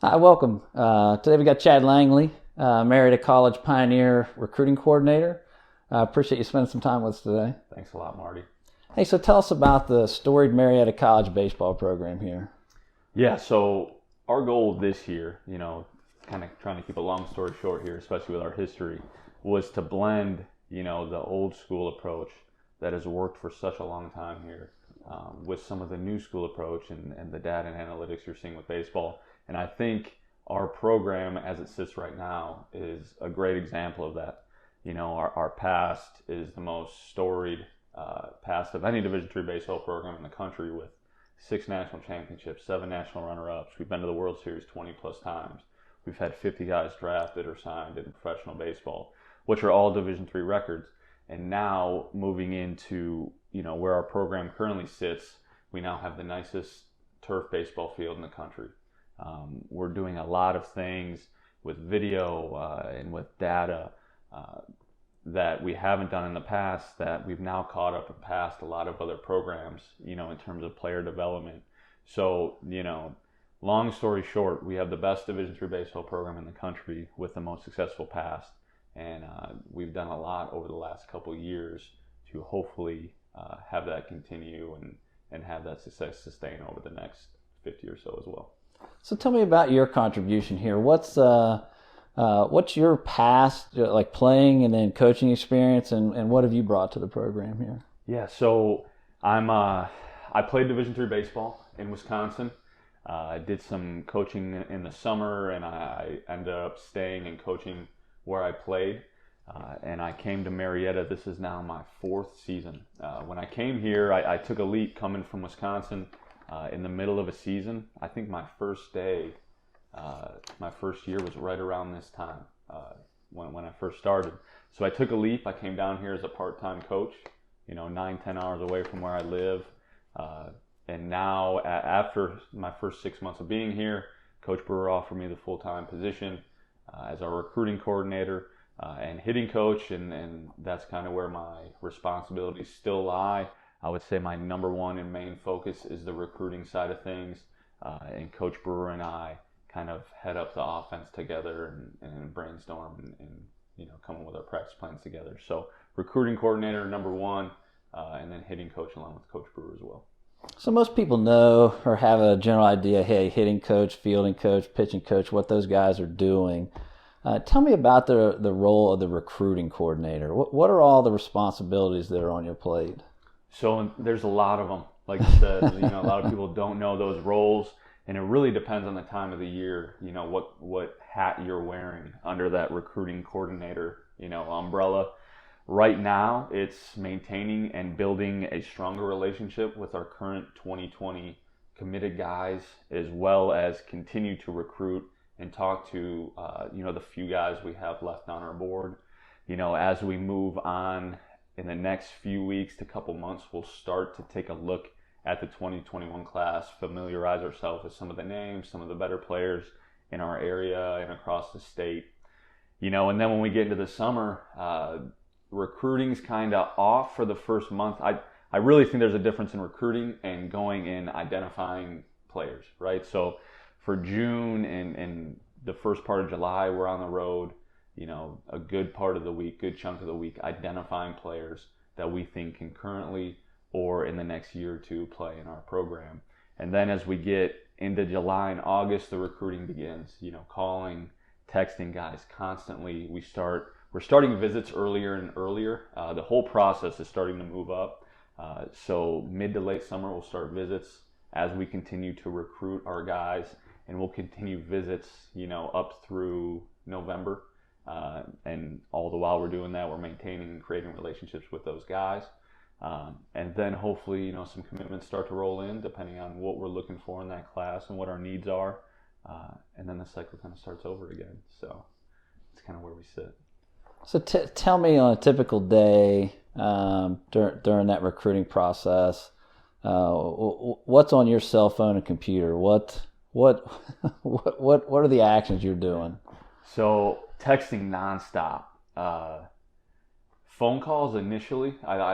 Hi, welcome. Today we got Chad Langley, Marietta College Pioneer Recruiting Coordinator. Appreciate you spending some time with us today. Thanks a lot, Marty. Hey, so tell us about the Storied Marietta College baseball program here. Yeah, so our goal this year, kind of trying to keep a long story short here, especially with our history, was to blend, the old school approach that has worked for such a long time here with some of the new school approach and the data and analytics you're seeing with baseball. And I think our program as it sits right now is a great example of that. Our past is the most storied past of any Division III baseball program in the country, with 6 national championships, 7 national runner-ups. We've been to the World Series 20 plus times. We've had 50 guys drafted or signed in professional baseball, which are all Division III records. And now moving into, where our program currently sits, we now have the nicest turf baseball field in the country. We're doing a lot of things with video and with data that we haven't done in the past, that we've now caught up and passed a lot of other programs, in terms of player development. So, long story short, we have the best Division III baseball program in the country with the most successful past. And we've done a lot over the last couple of years to hopefully have that continue and have that success sustain over the next 50 or so as well. So tell me about your contribution here. What's your past, like playing and then coaching experience, and what have you brought to the program here? Yeah, so I played Division III baseball in Wisconsin. I did some coaching in the summer, and I ended up staying and coaching where I played. And I came to Marietta. This is now my 4th season. When I came here, I took a leap coming from Wisconsin in the middle of a season. I think my first day, my first year was right around this time when I first started. So I took a leap. I came down here as a part-time coach, 9-10 hours away from where I live. And now after my first 6 months of being here, Coach Brewer offered me the full-time position as our recruiting coordinator and hitting coach, and that's kind of where my responsibilities still lie. I would say my number one and main focus is the recruiting side of things, and Coach Brewer and I kind of head up the offense together and brainstorm and come up with our practice plans together. So recruiting coordinator number one, and then hitting coach along with Coach Brewer as well. So most people know or have a general idea, hey, hitting coach, fielding coach, pitching coach, what those guys are doing. Tell me about the role of the recruiting coordinator. What are all the responsibilities that are on your plate? So there's a lot of them. Like you said, a lot of people don't know those roles, and it really depends on the time of the year, what hat you're wearing under that recruiting coordinator, umbrella. Right now, it's maintaining and building a stronger relationship with our current 2020 committed guys, as well as continue to recruit and talk to, the few guys we have left on our board. As we move on in the next few weeks to couple months, we'll start to take a look at the 2021 class, familiarize ourselves with some of the names, some of the better players in our area and across the state. And then when we get into the summer, recruiting's kind of off for the first month. I really think there's a difference in recruiting and going and identifying players, right? So for June and the first part of July, we're on the road, a good part of the week, good chunk of the week, identifying players that we think can currently or in the next year or two play in our program. And then as we get into July and August, the recruiting begins, calling, texting guys constantly. We're starting visits earlier and earlier. The whole process is starting to move up. So mid to late summer, we'll start visits as we continue to recruit our guys, and we'll continue visits, up through November. And all the while we're doing that, we're maintaining and creating relationships with those guys. And then hopefully, some commitments start to roll in depending on what we're looking for in that class and what our needs are. And then the cycle kind of starts over again. So it's kind of where we sit. So tell me, on a typical day during that recruiting process, what's on your cell phone and computer? What are the actions you're doing? So texting nonstop. Phone calls initially, I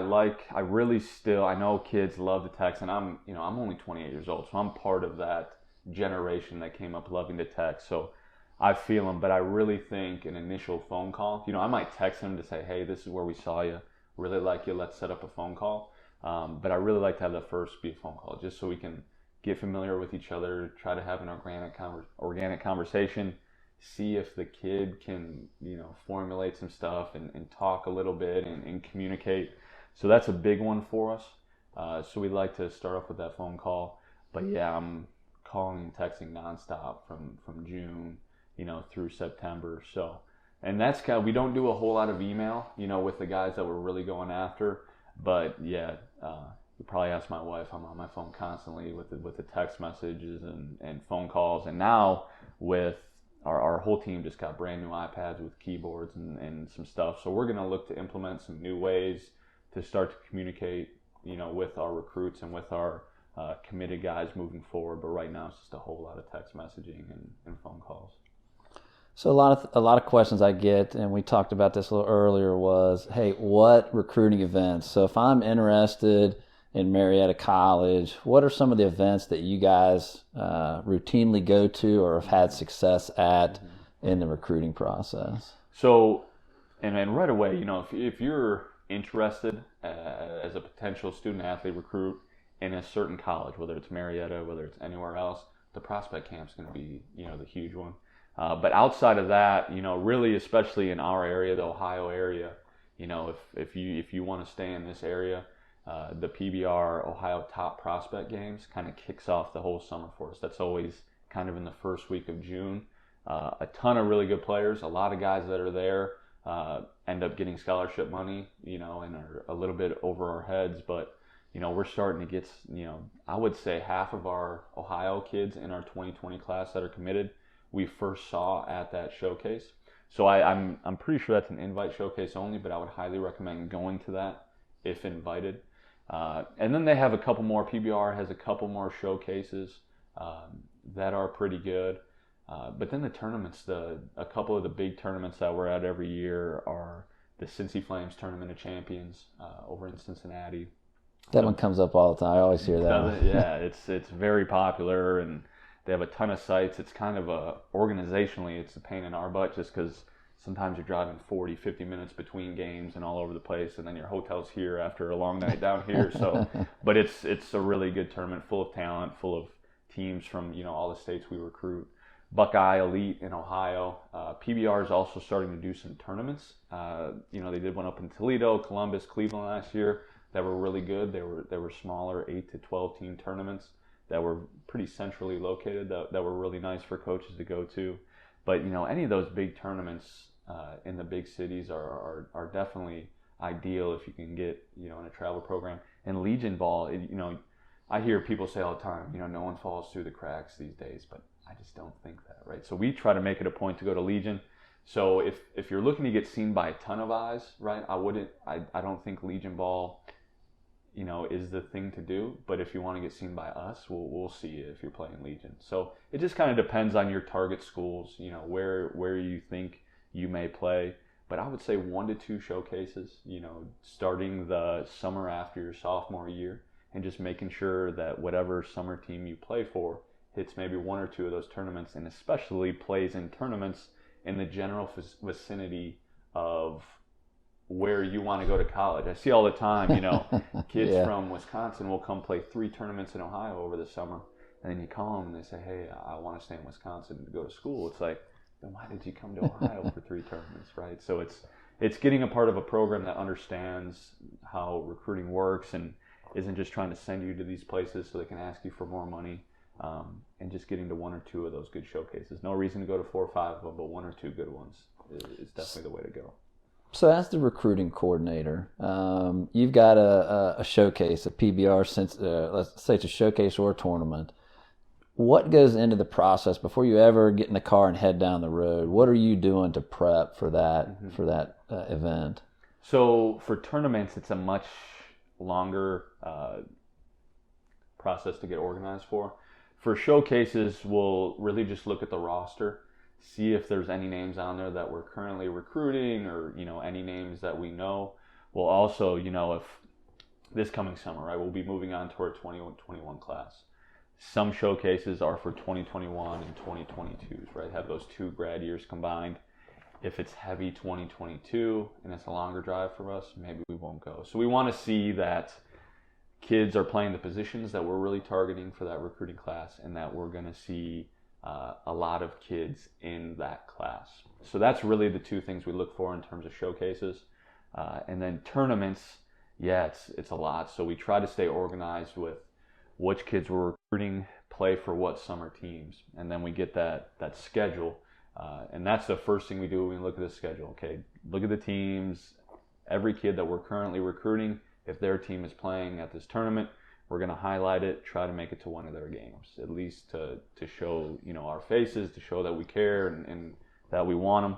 know kids love to text, and I'm only 28 years old, so I'm part of that generation that came up loving to text. So I feel them, but I really think an initial phone call, I might text them to say, hey, this is where we saw you. Really like you. Let's set up a phone call. But I really like to have the first be a phone call just so we can get familiar with each other, try to have an organic conversation, see if the kid can, formulate some stuff and talk a little bit and communicate. So that's a big one for us. So we like to start off with that phone call. But yeah, I'm calling and texting nonstop from June, through September. So, and that's we don't do a whole lot of email, with the guys that we're really going after. But yeah, you probably ask my wife, I'm on my phone constantly with the text messages and phone calls. And now with our whole team just got brand new iPads with keyboards and some stuff. So we're going to look to implement some new ways to start to communicate, with our recruits and with our committed guys moving forward. But right now it's just a whole lot of text messaging and phone calls. So a lot of questions I get, and we talked about this a little earlier, was, hey, what recruiting events? So if I'm interested in Marietta College, what are some of the events that you guys routinely go to or have had success at in the recruiting process? So, and right away, if you're interested as a potential student athlete recruit in a certain college, whether it's Marietta, whether it's anywhere else, the prospect camp's going to be, the huge one. But outside of that, really, especially in our area, the Ohio area, if you want to stay in this area, the PBR Ohio Top Prospect Games kind of kicks off the whole summer for us. That's always kind of in the first week of June. A ton of really good players, a lot of guys that are there end up getting scholarship money, and are a little bit over our heads. But, we're starting to get, I would say half of our Ohio kids in our 2020 class that are committed, we first saw at that showcase. So I'm pretty sure that's an invite showcase only, but I would highly recommend going to that if invited. And then they have a couple more, PBR has a couple more showcases that are pretty good. But then the tournaments, a couple of the big tournaments that we're at every year are the Cincy Flames Tournament of Champions over in Cincinnati. That one comes up all the time. I always hear that. Yeah, it's very popular, and they have a ton of sites. It's kind of organizationally, it's a pain in our butt just because sometimes you're driving 40, 50 minutes between games and all over the place, and then your hotel's here after a long night down here. So, but it's a really good tournament, full of talent, full of teams from all the states we recruit. Buckeye Elite in Ohio. PBR is also starting to do some tournaments. They did one up in Toledo, Columbus, Cleveland last year that were really good. They were smaller 8 to 12 team tournaments that were pretty centrally located that were really nice for coaches to go to. But any of those big tournaments in the big cities are definitely ideal if you can get in a travel program. And Legion ball, I hear people say all the time, no one falls through the cracks these days, but I just don't think that, right? So we try to make it a point to go to Legion. So if you're looking to get seen by a ton of eyes, right? I don't think Legion ball is the thing to do. But if you want to get seen by us, we'll see you if you're playing Legion. So it just kind of depends on your target schools, where you think you may play. But I would say 1 to 2 showcases, starting the summer after your sophomore year, and just making sure that whatever summer team you play for hits maybe 1 or 2 of those tournaments, and especially plays in tournaments in the general vicinity of where you want to go to college. I see all the time, kids from Wisconsin will come play 3 tournaments in Ohio over the summer, and then you call them and they say, hey, I want to stay in Wisconsin to go to school. It's like, then why did you come to Ohio for 3 tournaments, right? So it's getting a part of a program that understands how recruiting works and isn't just trying to send you to these places so they can ask you for more money, and just getting to 1 or 2 of those good showcases. No reason to go to 4 or 5 of them, but 1 or 2 good ones is definitely the way to go. So as the recruiting coordinator, you've got a showcase, a PBR, since let's say it's a showcase or a tournament. What goes into the process before you ever get in the car and head down the road? What are you doing to prep for that event? So for tournaments, it's a much longer process to get organized for. For showcases, we'll really just look at the roster, see if there's any names on there that we're currently recruiting or, any names that we know. We'll also, if this coming summer, right, we'll be moving on to our 21 class. Some showcases are for 2021 and 2022s, right? Have those 2 grad years combined. If it's heavy 2022 and it's a longer drive for us, maybe we won't go. So we want to see that kids are playing the positions that we're really targeting for that recruiting class, and that we're going to see a lot of kids in that class. So that's really the 2 things we look for in terms of showcases. And then tournaments, yeah, it's a lot. So we try to stay organized with which kids we're recruiting, play for what summer teams, and then we get that schedule. And that's the first thing we do when we look at the schedule. Okay, look at the teams. Every kid that we're currently recruiting, if their team is playing at this tournament, we're going to highlight it, try to make it to one of their games, at least to show, our faces, to show that we care and that we want them.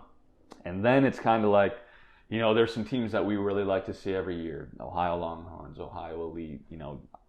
And then it's kind of like, there's some teams that we really like to see every year. Ohio Longhorns, Ohio Elite,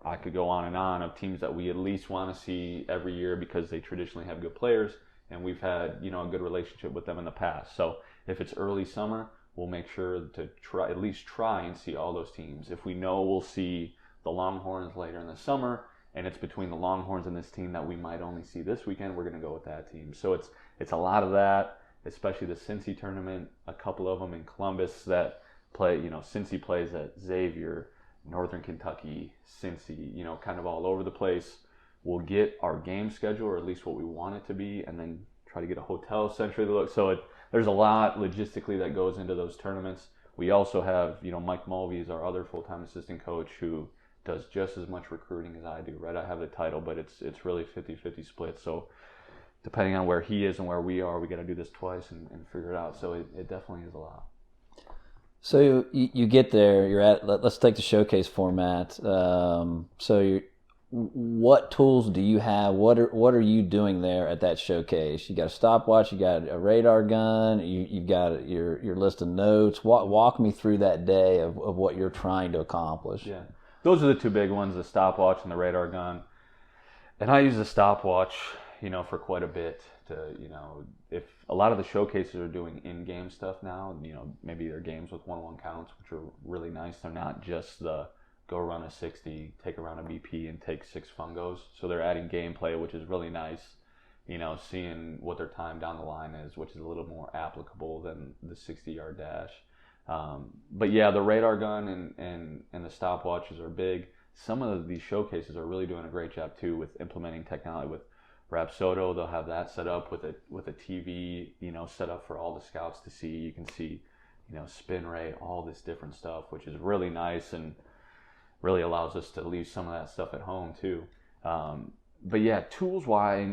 I could go on and on of teams that we at least want to see every year because they traditionally have good players and we've had, a good relationship with them in the past. So if it's early summer, we'll make sure to at least try and see all those teams. If we know we'll see the Longhorns later in the summer and it's between the Longhorns and this team that we might only see this weekend, we're going to go with that team. So it's a lot of that, especially the Cincy tournament, a couple of them in Columbus that play, Cincy plays at Xavier, Northern Kentucky, Cincy, kind of all over the place. We'll get our game schedule, or at least what we want it to be, and then try to get a hotel centrally to look. So there's a lot logistically that goes into those tournaments. We also have, Mike Mulvey is our other full-time assistant coach who does just as much recruiting as I do, right? I have the title, but it's really 50-50 split. So depending on where he is and where we are, we got to do this twice and figure it out. So it definitely is a lot. So you get there, let's take the showcase format. What tools do you have? What are you doing there at that showcase? You got a stopwatch, you got a radar gun, you've got your list of notes. Walk me through that day of what you're trying to accomplish. Yeah, those are the 2 big ones, the stopwatch and the radar gun. And I use the stopwatch, for quite a bit to, if a lot of the showcases are doing in-game stuff now, maybe they're games with 1-1 counts, which are really nice. They're not just the go run a 60, take around a BP and take 6 fungos. So they're adding gameplay, which is really nice, seeing what their time down the line is, which is a little more applicable than the 60-yard dash. But yeah, the radar gun and the stopwatches are big. Some of these showcases are really doing a great job too with implementing technology. With Rapsodo, they'll have that set up with a TV, set up for all the scouts to see. You can see, spin rate, all this different stuff, which is really nice and really allows us to leave some of that stuff at home too. But yeah, tools wise,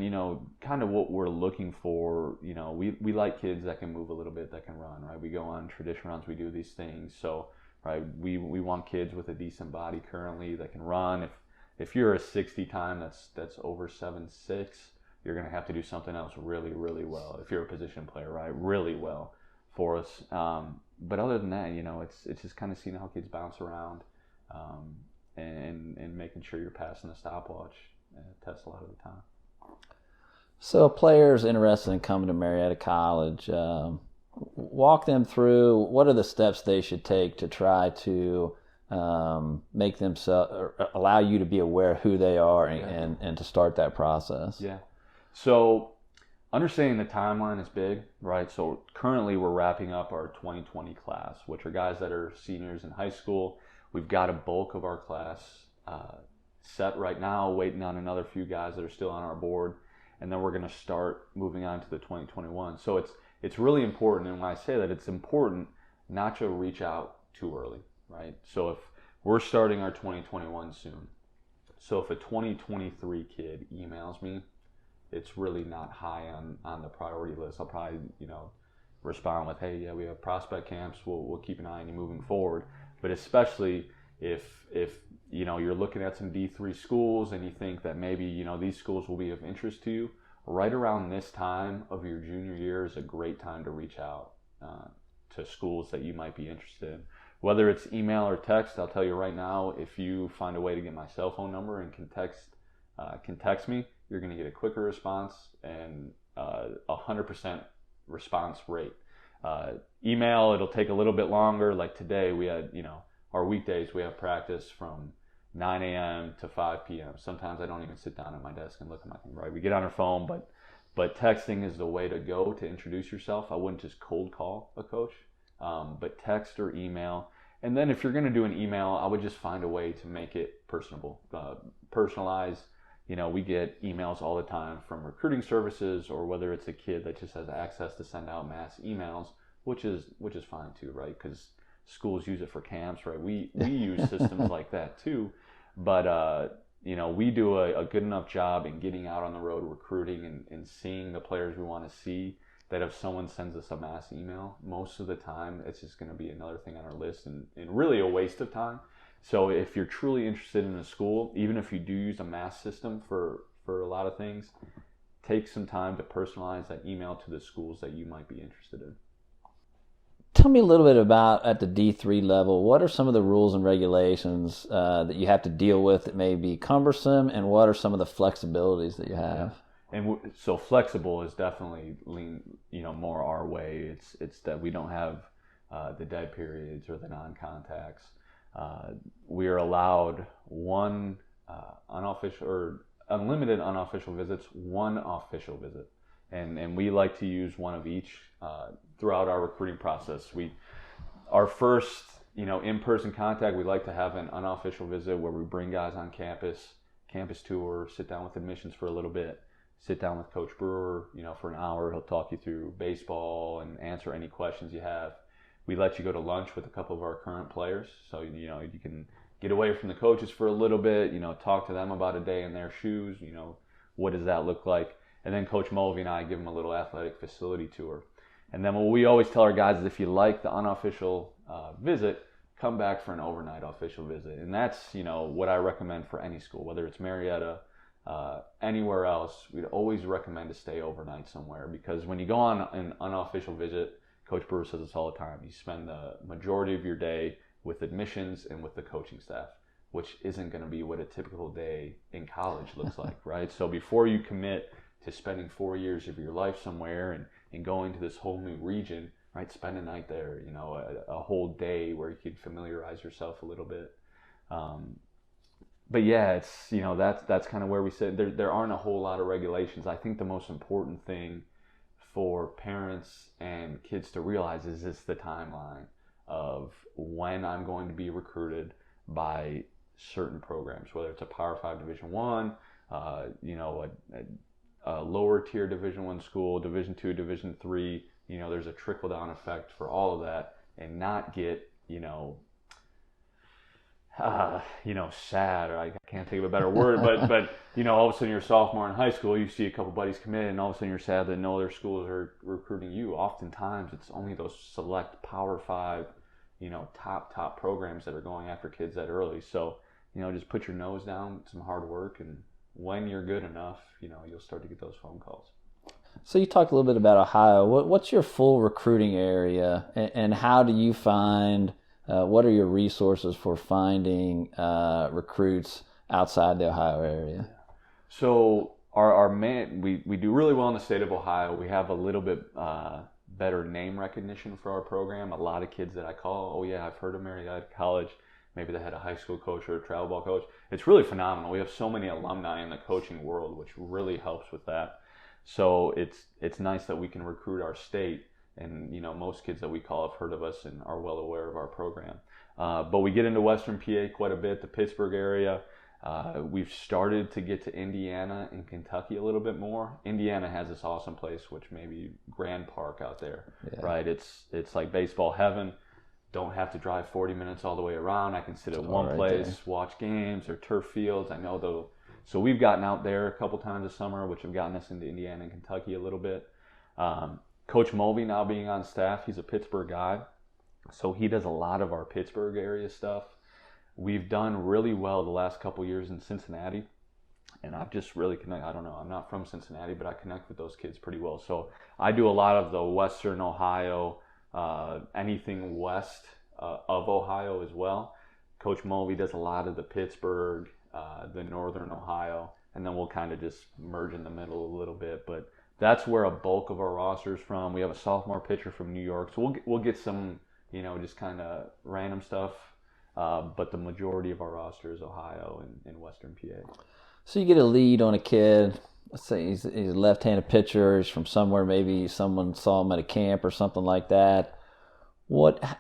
kind of what we're looking for, we like kids that can move a little bit, that can run, right? We go on tradition runs, we do these things. So, right, we want kids with a decent body currently that can run. If you're a 60 time that's over 7'6", you're going to have to do something else really, really well. If you're a position player, right, really well for us. But other than that, it's just kind of seeing how kids bounce around and making sure you're passing the stopwatch test a lot of the time. So players interested in coming to Marietta College, walk them through what are the steps they should take to try to make themselves, or allow you to be aware of who they are and to start that process. Yeah. So understanding the timeline is big, right? So currently we're wrapping up our 2020 class, which are guys that are seniors in high school. We've got a bulk of our class set right now, waiting on another few guys that are still on our board. And then we're going to start moving on to the 2021. So it's really important. And when I say that, it's important not to reach out too early, right? So if we're starting our 2021 soon, so if a 2023 kid emails me, it's really not high on the priority list. I'll probably, respond with, hey, yeah, we have prospect camps. We'll keep an eye on you moving forward. But especially if you're looking at some D3 schools and you think that maybe, these schools will be of interest to you, right around this time of your junior year is a great time to reach out to schools that you might be interested in. Whether it's email or text, I'll tell you right now, if you find a way to get my cell phone number and can text me, you're going to get a quicker response and 100% response rate. Email, it'll take a little bit longer. Like today, we had, our weekdays, we have practice from 9 a.m. to 5 p.m. Sometimes I don't even sit down at my desk and look at my thing, right? We get on our phone, but texting is the way to go to introduce yourself. I wouldn't just cold call a coach, but text or email. And then if you're going to do an email, I would just find a way to make it personable, personalized. We get emails all the time from recruiting services, or whether it's a kid that just has access to send out mass emails, which is fine too, right? Because schools use it for camps, right? We use systems like that too, but we do a good enough job in getting out on the road recruiting and seeing the players we want to see, that if someone sends us a mass email, most of the time it's just going to be another thing on our list and really a waste of time. So if you're truly interested in a school, even if you do use a mass system for a lot of things, take some time to personalize that email to the schools that you might be interested in. Tell me a little bit about, at the D3 level, what are some of the rules and regulations that you have to deal with that may be cumbersome, and what are some of the flexibilities that you have? And so flexible is definitely more our way. It's that we don't have the dead periods or the non-contacts. We are allowed one unofficial or unlimited unofficial visits, one official visit, and we like to use one of each throughout our recruiting process. Our first in-person contact, we like to have an unofficial visit where we bring guys on campus tour, sit down with admissions for a little bit, sit down with Coach Brewer, for an hour. He'll talk you through baseball and answer any questions you have. We let you go to lunch with a couple of our current players, so you can get away from the coaches for a little bit, talk to them about a day in their shoes, what does that look like? And then Coach Mulvey and I give them a little athletic facility tour. And then what we always tell our guys is, if you like the unofficial visit, come back for an overnight official visit. And that's what I recommend for any school, whether it's Marietta, anywhere else. We'd always recommend to stay overnight somewhere, because when you go on an unofficial visit, Coach Brewer says this all the time, you spend the majority of your day with admissions and with the coaching staff, which isn't going to be what a typical day in college looks like, right? So before you commit to spending 4 years of your life somewhere and going to this whole new region, right, spend a night there, a whole day where you can familiarize yourself a little bit. But yeah, it's, that's kind of where we sit. There aren't a whole lot of regulations. I think the most important thing for parents and kids to realize is this: the timeline of when I'm going to be recruited by certain programs, whether it's a Power 5 Division I, a lower tier Division I school, Division II, Division III. There's a trickle down effect for all of that, and not get sad, or I can't think of a better word, but all of a sudden you're a sophomore in high school, you see a couple buddies come in, and all of a sudden you're sad that no other schools are recruiting you. Oftentimes it's only those select Power 5, top programs that are going after kids that early. So, just put your nose down, some hard work, and when you're good enough, you'll start to get those phone calls. So you talked a little bit about Ohio. What's your full recruiting area, and how do you find, what are your resources for finding recruits outside the Ohio area? So we do really well in the state of Ohio. We have a little bit better name recognition for our program. A lot of kids that I call, oh yeah, I've heard of Marietta College. Maybe they had a high school coach or a travel ball coach. It's really phenomenal. We have so many alumni in the coaching world, which really helps with that. So it's nice that we can recruit our state, and most kids that we call have heard of us and are well aware of our program. But we get into Western PA quite a bit, the Pittsburgh area. We've started to get to Indiana and Kentucky a little bit more. Indiana has this awesome place, which may be Grand Park out there, right? It's like baseball heaven. Don't have to drive 40 minutes all the way around. I can sit at one place, watch games or turf fields. I know though. So we've gotten out there a couple times this summer, which have gotten us into Indiana and Kentucky a little bit. Coach Mulvey now being on staff, he's a Pittsburgh guy. So he does a lot of our Pittsburgh area stuff. We've done really well the last couple years in Cincinnati. And I've just really I don't know, I'm not from Cincinnati, but I connect with those kids pretty well. So I do a lot of the Western Ohio, anything west of Ohio as well. Coach Mulvey does a lot of the Pittsburgh, the Northern Ohio, and then we'll kind of just merge in the middle a little bit. But that's where a bulk of our roster is from. We have a sophomore pitcher from New York, so we'll get some, just kind of random stuff but the majority of our roster is Ohio and Western PA. So you get a lead on a kid. Let's say he's a left-handed pitcher. He's from somewhere. Maybe someone saw him at a camp or something like that.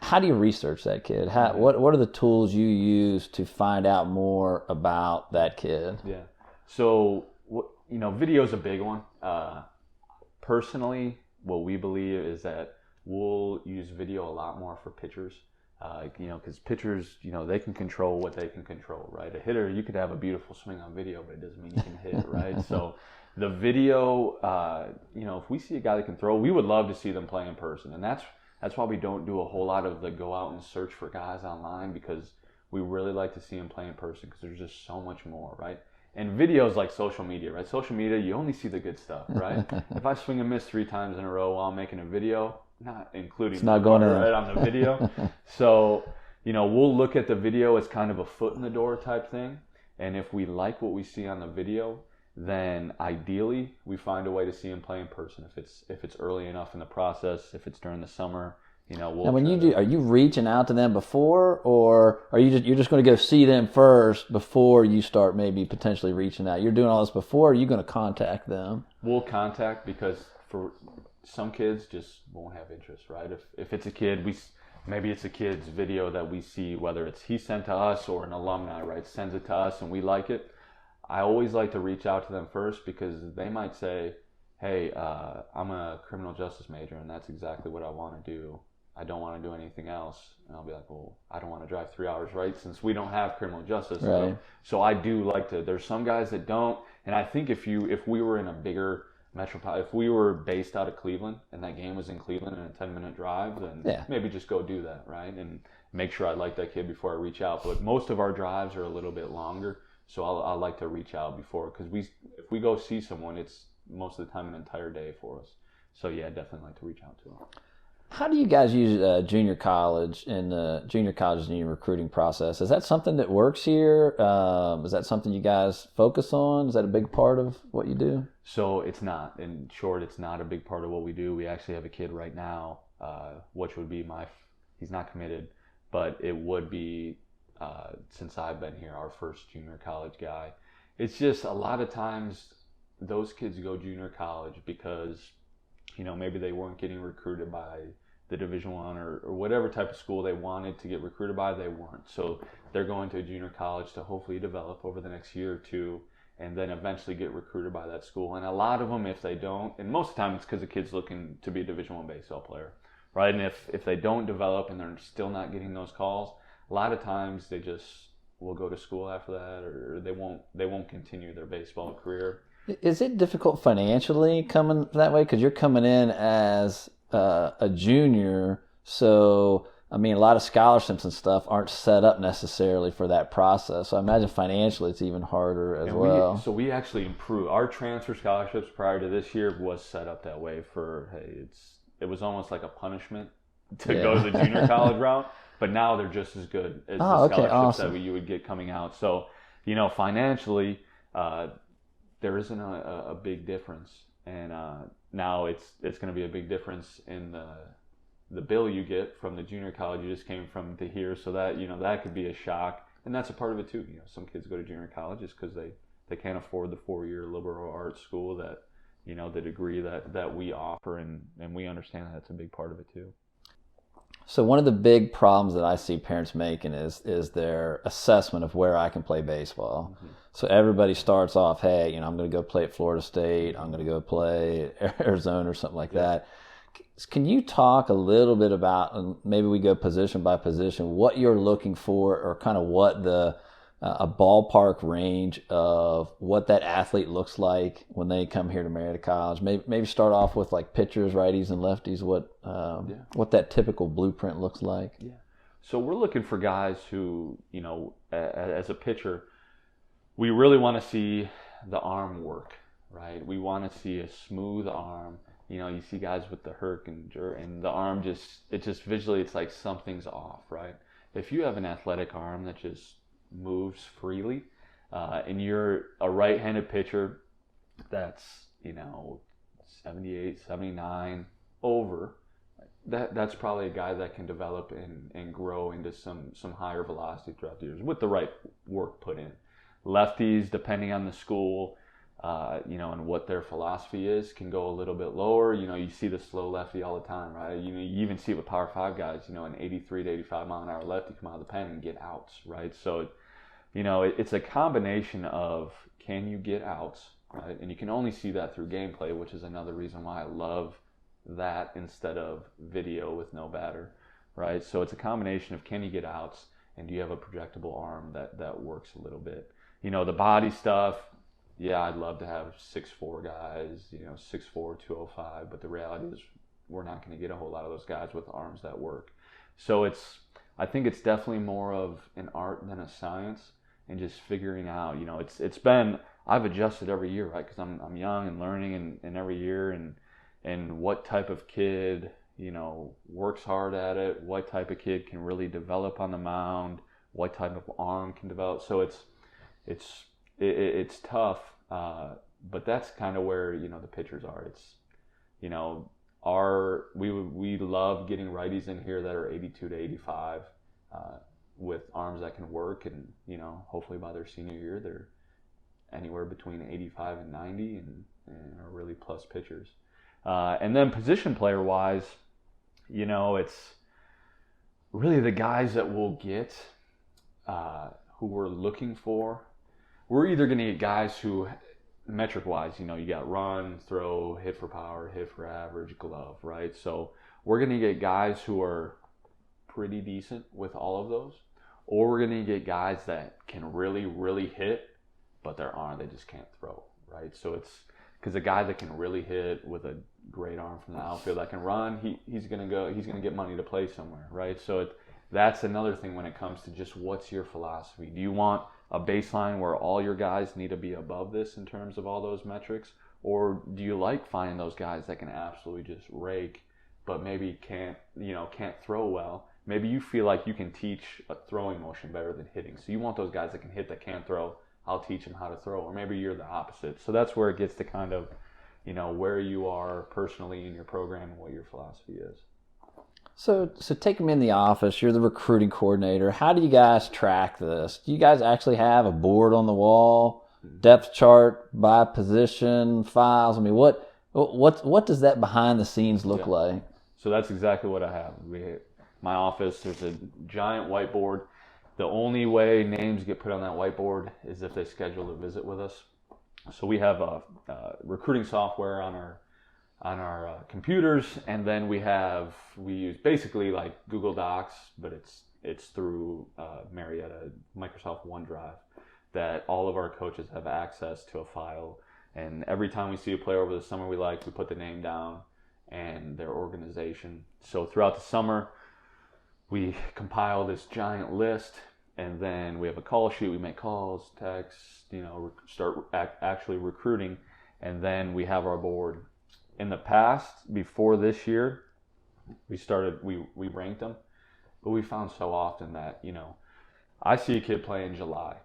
How do you research that kid? What are the tools you use to find out more about that kid? Yeah. So, video is a big one. Personally, what we believe is that we'll use video a lot more for pitchers. Because pitchers, they can control what they can control, right? A hitter, you could have a beautiful swing on video, but it doesn't mean you can hit, right? So the video, if we see a guy that can throw, we would love to see them play in person. And that's why we don't do a whole lot of the go out and search for guys online, because we really like to see them play in person, because there's just so much more, right? And video is like social media, right? Social media, you only see the good stuff, right? If I swing and miss 3 times in a row while I'm making a video, not including it's not going right on the video. So, we'll look at the video as kind of a foot in the door type thing. And if we like what we see on the video, then ideally we find a way to see him play in person. If it's early enough in the process, if it's during the summer, we'll. And when you do, are you reaching out to them before, or are you're just going to go see them first before you start maybe potentially reaching out? You're doing all this before, or are you going to contact them? We'll contact, because for some kids just won't have interest, right? If it's a kid, maybe it's a kid's video that we see, whether it's he sent to us or an alumni, right, sends it to us and we like it. I always like to reach out to them first, because they might say, hey, I'm a criminal justice major and that's exactly what I want to do. I don't want to do anything else. And I'll be like, well, I don't want to drive 3 hours, right? Since we don't have criminal justice. Right. So I do like to, there's some guys that don't. And I think if we were in a bigger metropolitan, if we were based out of Cleveland and that game was in Cleveland and a 10-minute drive, then maybe just go do that, right? And make sure I like that kid before I reach out. But most of our drives are a little bit longer. So I like to reach out before, because if we go see someone, it's most of the time an entire day for us. So yeah, definitely like to reach out to them. How do you guys use junior college in the junior college in your recruiting process? Is that something that works here? Is that something you guys focus on? Is that a big part of what you do? So it's not. In short, it's not a big part of what we do. We actually have a kid right now, which would be he's not committed, but it would be, since I've been here, our first junior college guy. It's just a lot of times those kids go junior college because, maybe they weren't getting recruited by the Division I or whatever type of school they wanted to get recruited by, they weren't. So they're going to a junior college to hopefully develop over the next year or two, and then eventually get recruited by that school. And a lot of them, if they don't, and most of the time it's because the kid's looking to be a Division I baseball player, right? And if they don't develop and they're still not getting those calls, a lot of times they just will go to school after that, or they won't continue their baseball career. Is it difficult financially coming that way? Because you're coming in as a junior, so a lot of scholarships and stuff aren't set up necessarily for that process. So I imagine financially it's even harder as well. So we actually improved our transfer scholarships prior to this year was set up that way for, hey, it was almost like a punishment to go to the junior college route, but now they're just as good as the scholarships that you would get coming out. So, financially, there isn't a big difference, and now it's going to be a big difference in the bill you get from the junior college you just came from to here. So that that could be a shock, and that's a part of it too. Some kids go to junior college just because they can't afford the 4-year liberal arts school that the degree that we offer, and we understand that's a big part of it too. So one of the big problems that I see parents making is their assessment of where I can play baseball. Mm-hmm. So everybody starts off, hey, I'm going to go play at Florida State. I'm going to go play at Arizona or something like that. Can you talk a little bit about, and maybe we go position by position, what you're looking for, or kind of what a ballpark range of what that athlete looks like when they come here to Marietta College? Maybe start off with like pitchers, righties, and lefties. What that typical blueprint looks like. Yeah. So we're looking for guys who, as a pitcher, we really want to see the arm work, right? We want to see a smooth arm. You see guys with the herc and the arm just visually, it's like something's off, right? If you have an athletic arm that just moves freely, and you're a right-handed pitcher that's 78, 79 over, that's probably a guy that can develop and grow into some higher velocity throughout the years with the right work put in. Lefties, depending on the school, and what their philosophy is, can go a little bit lower. You see the slow lefty all the time, right? You even see it with Power 5 guys, an 83 to 85 mile an hour lefty come out of the pen and get outs, right? So, it's a combination of, can you get outs, right? And you can only see that through gameplay, which is another reason why I love that instead of video with no batter, right? So it's a combination of, can you get outs, and do you have a projectable arm that works a little bit? The body stuff, yeah, I'd love to have 6'4" guys, 6'4", 205, but the reality is we're not going to get a whole lot of those guys with arms that work. So I think it's definitely more of an art than a science, and just figuring out, I've adjusted every year, right? Because I'm young and learning and every year, and what type of kid, works hard at it, what type of kid can really develop on the mound, what type of arm can develop. So it's tough, but that's kind of where, the pitchers are. It's, we love getting righties in here that are 82 to 85, with arms that can work, and, hopefully by their senior year, they're anywhere between 85 and 90 and are really plus pitchers. And then position player wise, it's really the guys that we'll get, who we're looking for. We're either going to get guys who, metric wise, you got run, throw, hit for power, hit for average, glove, right? So we're going to get guys who are pretty decent with all of those, or we're going to get guys that can really, really hit, but their arm, they just can't throw, right? So it's, because a guy that can really hit with a great arm from the outfield that can run, he's gonna get money to play somewhere, right? So that's another thing when it comes to just, what's your philosophy? Do you want a baseline where all your guys need to be above this in terms of all those metrics, or do you like finding those guys that can absolutely just rake, but maybe can't throw well? Maybe you feel like you can teach a throwing motion better than hitting, so you want those guys that can hit that can't throw. I'll teach them how to throw. Or maybe you're the opposite. So that's where it gets to kind of, where you are personally in your program and what your philosophy is. So take them in the office. You're the recruiting coordinator. How do you guys track this? Do you guys actually have a board on the wall, depth chart by position, files? I mean, what does that behind the scenes look like? So that's exactly what I have. My office, there's a giant whiteboard. The only way names get put on that whiteboard is if they schedule a visit with us. So we have a recruiting software on our computers, and then we use basically like Google Docs, but it's through Marietta, Microsoft OneDrive, that all of our coaches have access to a file. And every time we see a player over the summer we put the name down and their organization. So throughout the summer, we compile this giant list, and then we have a call sheet. We make calls, texts, start actually recruiting, and then we have our board. In the past, before this year, we ranked them, but we found so often that, I see a kid play in July,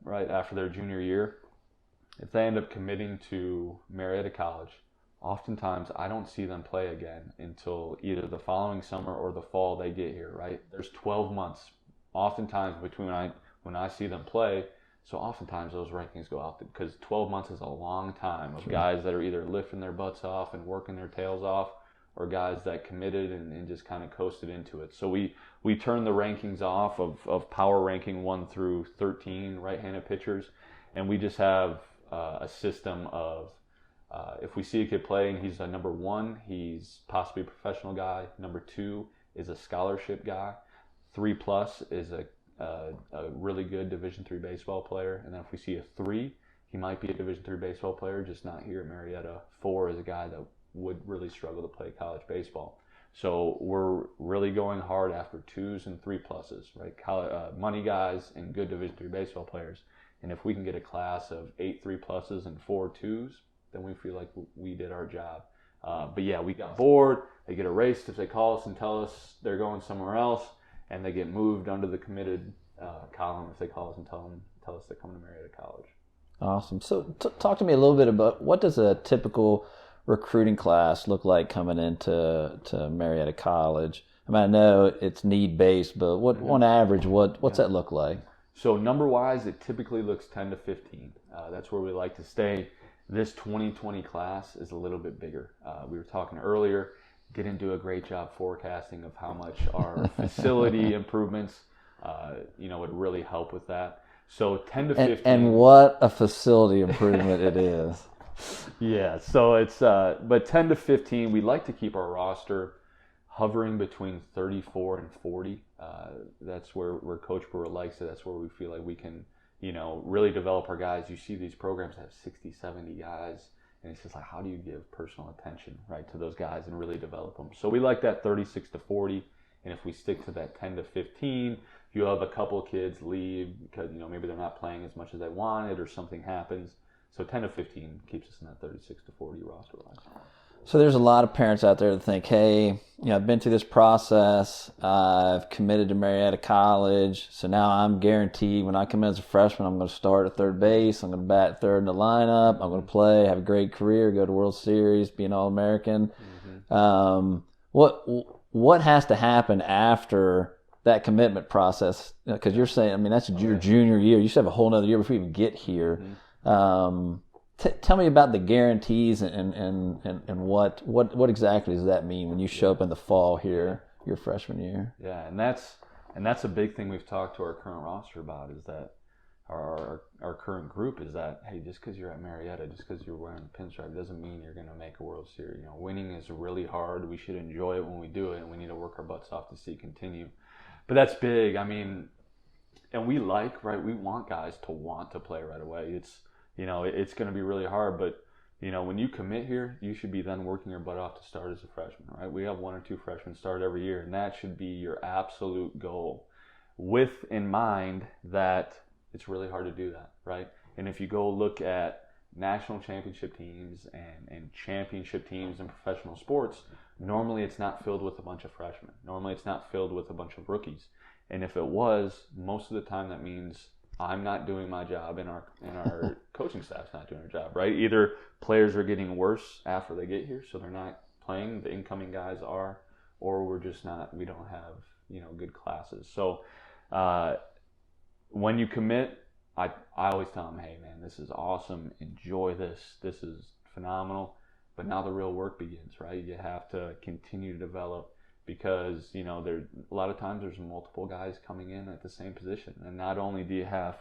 right after their junior year. If they end up committing to Marietta College, oftentimes I don't see them play again until either the following summer or the fall they get here, right? There's 12 months oftentimes between when I see them play, so oftentimes those rankings go out, because 12 months is a long time of guys that are either lifting their butts off and working their tails off, or guys that committed and just kind of coasted into it. So we turn the rankings off of power ranking 1 through 13 right-handed pitchers, and we just have a system of, if we see a kid play and he's a number 1, he's possibly a professional guy. Number 2 is a scholarship guy. 3+ is a really good Division III baseball player. And then if we see a 3, he might be a Division III baseball player, just not here at Marietta. 4 is a guy that would really struggle to play college baseball. So we're really going hard after 2s and 3+, right? Money guys and good Division III baseball players. And if we can get a class of 8 3+ and 4 2s, then we feel like we did our job. But yeah, we got bored. They get erased if they call us and tell us they're going somewhere else, and they get moved under the committed column if they call us and tell us they're coming to Marietta College. Awesome. So talk to me a little bit about, what does a typical recruiting class look like coming into Marietta College? I mean, I know it's need-based, but on average, what's that look like? So number-wise, it typically looks 10 to 15. That's where we like to stay. This 2020 class is a little bit bigger. We were talking earlier, didn't do a great job forecasting of how much our facility improvements, would really help with that. So 10 to 15. And what a facility improvement it is. Yeah, so it's, but 10 to 15, we like to keep our roster hovering between 34 and 40. That's where Coach Brewer likes it. That's where we feel like we can, really develop our guys. You see these programs have 60, 70 guys, and it's just like, how do you give personal attention, right, to those guys and really develop them? So we like that 36 to 40, and if we stick to that 10 to 15, if you have a couple of kids leave because, maybe they're not playing as much as they wanted or something happens, so 10 to 15 keeps us in that 36 to 40 roster-wise. So there's a lot of parents out there that think, hey, I've been through this process. I've committed to Marietta College. So now I'm guaranteed when I come in as a freshman, I'm going to start at third base. I'm going to bat third in the lineup. I'm going to play, have a great career, go to World Series, be an All-American. What has to happen after that commitment process? Because you're saying, that's your junior year. You should have a whole other year before you even get here. Tell me about the guarantees and what exactly does that mean when you show up in the fall here, your freshman year? Yeah, and that's a big thing we've talked to our current roster about, is that our current group is that, hey, just because you're at Marietta, just because you're wearing the pinstripe doesn't mean you're going to make a World Series. Winning is really hard. We should enjoy it when we do it, and we need to work our butts off to see it continue. But that's big. And we we want guys to want to play right away. It's going to be really hard, but, when you commit here, you should be then working your butt off to start as a freshman, right? We have 1 or 2 freshmen start every year, and that should be your absolute goal, with in mind that it's really hard to do that, right? And if you go look at national championship teams and championship teams in professional sports, normally it's not filled with a bunch of freshmen. Normally it's not filled with a bunch of rookies. And if it was, most of the time that means I'm not doing my job and our coaching staff's not doing their job, right? Either players are getting worse after they get here, so they're not playing, the incoming guys are, or we don't have, good classes. So when you commit, I always tell them, hey man, this is awesome, enjoy this is phenomenal, but now the real work begins, right? You have to continue to develop, because there a lot of times there's multiple guys coming in at the same position, and not only do you have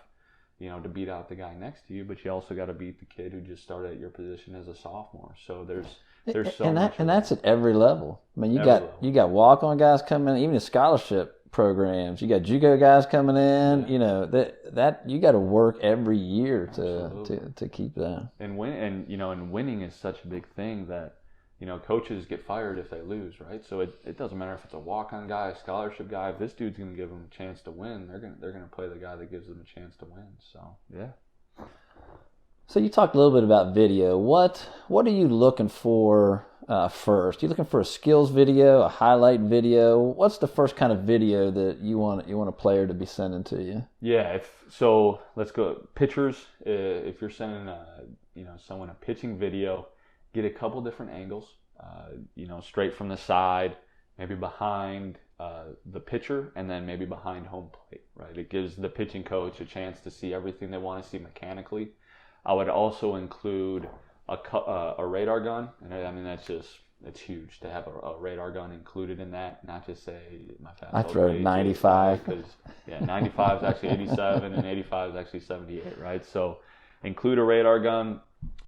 to beat out the guy next to you, but you also got to beat the kid who just started at your position as a sophomore. So there's so much, and that's at every level. You got walk-on guys coming in, even in scholarship programs. You got JUCO guys coming in. Yeah. That you got to work every year to keep that. And winning is such a big thing that coaches get fired if they lose, right? So it doesn't matter if it's a walk-on guy, a scholarship guy. If this dude's going to give them a chance to win, they're going to play the guy that gives them a chance to win. So yeah. So you talked a little bit about video. What are you looking for first? You looking for a skills video, a highlight video? What's the first kind of video that you want a player to be sending to you? Yeah. So let's go pitchers. If you're sending someone a pitching video, get a couple different angles, straight from the side, maybe behind the pitcher, and then maybe behind home plate, right? It gives the pitching coach a chance to see everything they want to see mechanically. I would also include a radar gun, and it's huge to have a radar gun included in that, not just say my fastball. I throw 95. Because 95 is actually 87, and 85 is actually 78, right? So include a radar gun.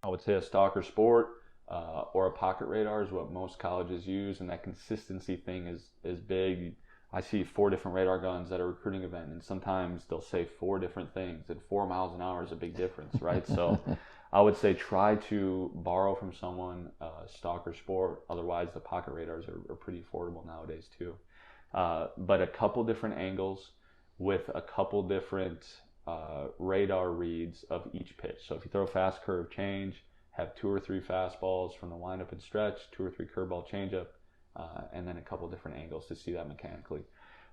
I would say a Stalker Sport. Or a pocket radar is what most colleges use, and that consistency thing is big. I see 4 different radar guns at a recruiting event, and sometimes they'll say 4 different things, and 4 miles an hour is a big difference, right? So I would say try to borrow from someone Stalker Sport. Otherwise, the pocket radars are pretty affordable nowadays too. But a couple different angles with a couple different radar reads of each pitch. So if you throw a fast curve change, have 2 or 3 fastballs from the windup and stretch, 2 or 3 curveball changeup, and then a couple different angles to see that mechanically.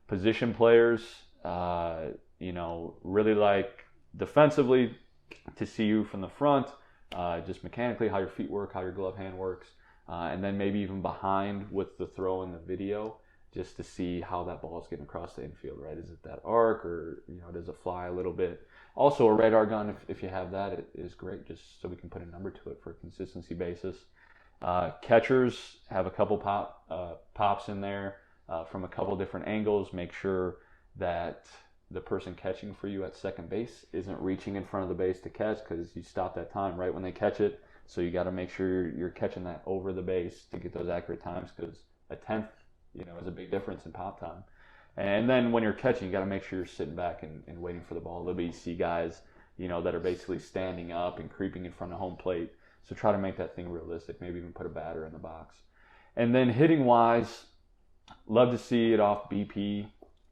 Position players, really like defensively to see you from the front, just mechanically how your feet work, how your glove hand works, and then maybe even behind with the throw in the video, just to see how that ball is getting across the infield, right? Is it that arc, or does it fly a little bit? Also, a radar gun, if you have that, it is great, just so we can put a number to it for a consistency basis. Catchers have a couple pops in there from a couple different angles. Make sure that the person catching for you at second base isn't reaching in front of the base to catch, because you stop that time right when they catch it. So you got to make sure you're catching that over the base to get those accurate times, because a tenth, is a big difference in pop time. And then when you're catching, you got to make sure you're sitting back and waiting for the ball. There'll be see guys, that are basically standing up and creeping in front of home plate. So try to make that thing realistic. Maybe even put a batter in the box. And then hitting wise, love to see it off BP.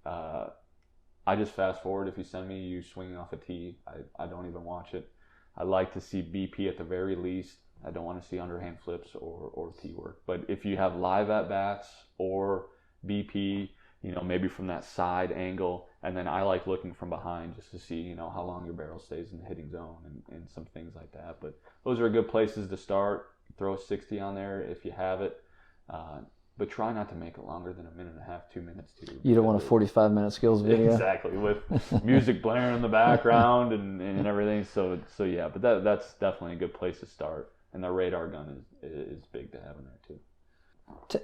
I just fast forward. If you send me you swinging off a tee, I don't even watch it. I like to see BP at the very least. I don't want to see underhand flips or tee work. But if you have live at bats or BP, maybe from that side angle, and then I like looking from behind just to see, how long your barrel stays in the hitting zone and some things like that. But those are good places to start. Throw a 60 on there if you have it. But try not to make it longer than a minute and a half, 2 minutes too. You don't want a 45-minute skills video? Exactly, with music blaring in the background and everything. So yeah, but that's definitely a good place to start. And the radar gun is big to have in there too.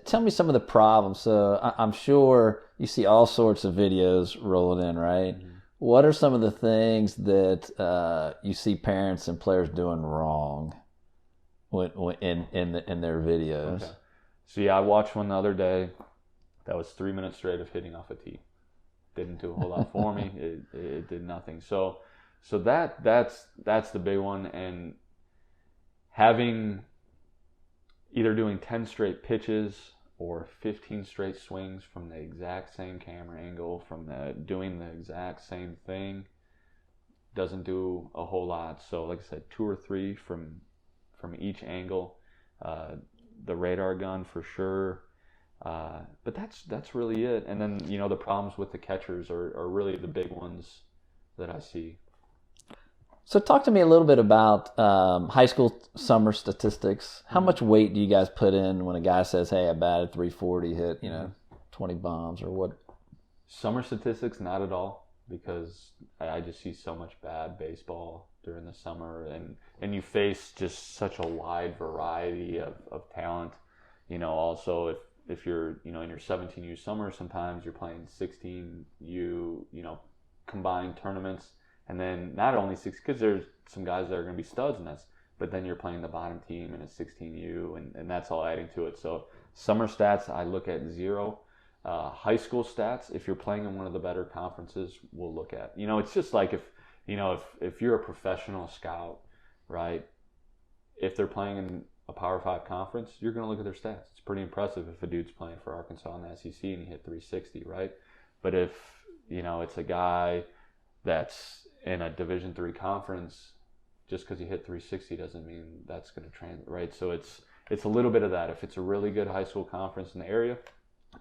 Tell me some of the problems. So I'm sure you see all sorts of videos rolling in, right? Mm-hmm. What are some of the things that you see parents and players doing wrong in their videos? Okay. So yeah, I watched one the other day that was 3 minutes straight of hitting off a tee. Didn't do a whole lot for me. It did nothing. So that's the big one. And either doing 10 straight pitches or 15 straight swings from the exact same camera angle, doing the exact same thing, doesn't do a whole lot. So like I said, 2 or 3 from each angle. The radar gun for sure. But that's really it. And then, the problems with the catchers are really the big ones that I see. So talk to me a little bit about high school summer statistics. How much weight do you guys put in when a guy says, hey, I batted 340, hit, 20 bombs, or what? Summer statistics, not at all, because I just see so much bad baseball during the summer, and you face just such a wide variety of talent. Also if you're, in your 17U summer, sometimes you're playing 16U, combined tournaments. And then not only 6, because there's some guys that are going to be studs in this, but then you're playing the bottom team in a 16U, and that's all adding to it. So summer stats, I look at 0. High school stats, if you're playing in one of the better conferences, we'll look at. It's just like if you're a professional scout, right? If they're playing in a Power 5 conference, you're going to look at their stats. It's pretty impressive if a dude's playing for Arkansas in the SEC and he hit 360, right? But if, it's a guy that's in a Division III conference, just because you hit 360 doesn't mean that's going to translate, right? So it's a little bit of that. If it's a really good high school conference in the area,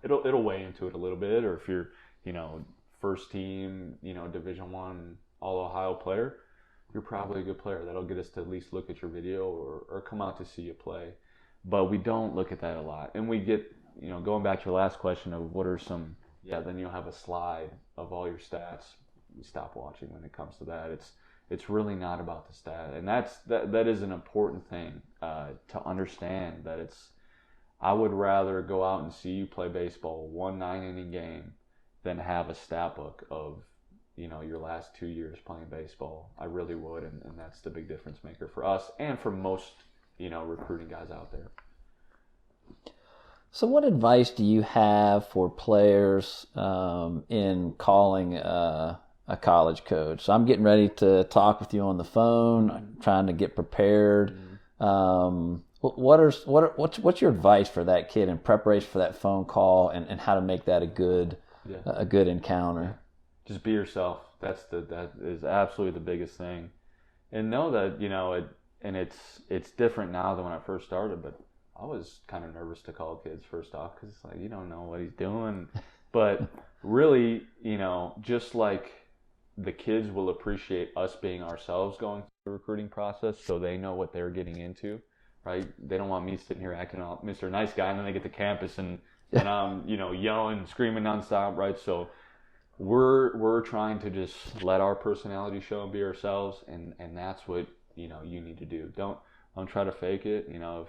it'll weigh into it a little bit. Or if you're, first team, Division I All Ohio player, you're probably a good player. That'll get us to at least look at your video or come out to see you play. But we don't look at that a lot. And we get, going back to your last question of what are some, then you'll have a slide of all your stats. We stop watching when it comes to that. It's really not about the stat, and that is an important thing to understand. That I would rather go out and see you play baseball 1 9-inning game than have a stat book of your last 2 years playing baseball. I really would, and that's the big difference maker for us and for most recruiting guys out there. So what advice do you have for players in calling a college coach? So I'm getting ready to talk with you on the phone. I'm trying to get prepared. What's your advice for that kid in preparation for that phone call and how to make that a good encounter? Just be yourself. That is absolutely the biggest thing, and know that it's different now than when I first started. But I was kind of nervous to call kids first off because it's like you don't know what he's doing. But really, just like the kids will appreciate us being ourselves going through the recruiting process, so they know what they're getting into, right? They don't want me sitting here acting out Mr. Nice Guy, and then they get to campus and I'm, yelling, screaming nonstop, right? So we're trying to just let our personality show and be ourselves, and that's what, you need to do. Don't try to fake it. If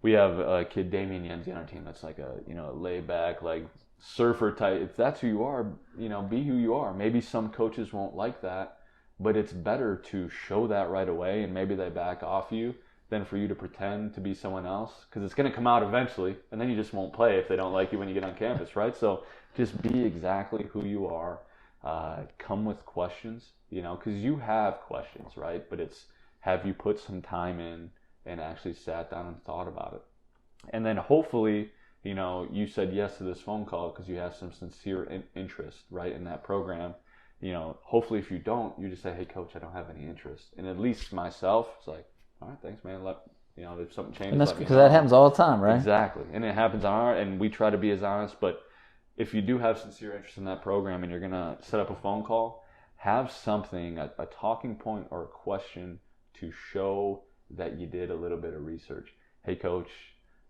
we have a kid, Damian Yenzi, on our team that's like a, laid back, like surfer type. If that's who you are, be who you are. Maybe some coaches won't like that, but it's better to show that right away, and maybe they back off you, than for you to pretend to be someone else, because it's going to come out eventually, and then you just won't play if they don't like you when you get on campus, right? So just be exactly who you are. Come with questions, because you have questions, right? But it's, have you put some time in and actually sat down and thought about it? And then hopefully, you said yes to this phone call because you have some sincere interest, right, in that program. Hopefully if you don't, you just say, hey, coach, I don't have any interest. And at least myself, it's like, all right, thanks, man. If something changes, and that's because that happens all the time, right? Exactly. And it happens and we try to be as honest. But if you do have sincere interest in that program and you're going to set up a phone call, have something, a talking point or a question to show that you did a little bit of research. Hey, coach,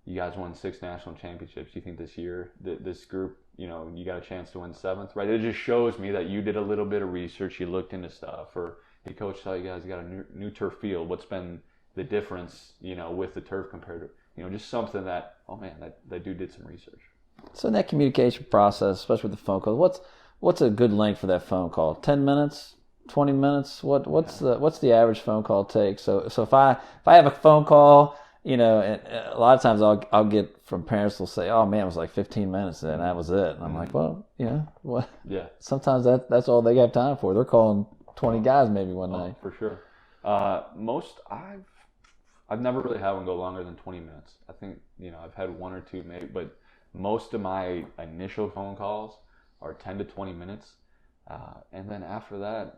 you guys won 6 national championships. Do you think this year, this group, you got a chance to win 7th, right? It just shows me that you did a little bit of research. You looked into stuff. Or, hey, coach, saw you guys got a new turf field. What's been the difference, with the turf compared to, just something that, oh man, that dude did some research. So in that communication process, especially with the phone call, what's a good length for that phone call? 10 minutes? 20 minutes? What's the average phone call take? So if I have a phone call, and a lot of times I'll get from parents who'll say, oh man, it was like 15 minutes and that was it. And I'm like, well, what? Yeah. Sometimes that's all they have time for. They're calling 20 guys maybe one night. For sure. I've never really had one go longer than 20 minutes. I think, I've had 1 or 2 maybe, but most of my initial phone calls are 10 to 20 minutes. And then after that,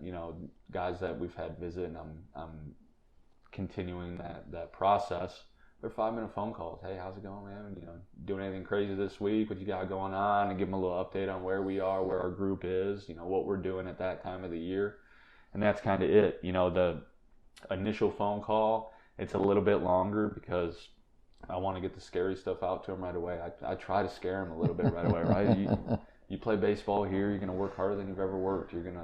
guys that we've had visit, and I'm continuing that process, they're 5-minute phone calls. Hey, how's it going, man? Doing anything crazy this week? What you got going on? And give them a little update on where we are, where our group is, what we're doing at that time of the year. And that's kind of it. The initial phone call, it's a little bit longer because I want to get the scary stuff out to them right away. I try to scare them a little bit right away, right? You play baseball here, you're going to work harder than you've ever worked. You're going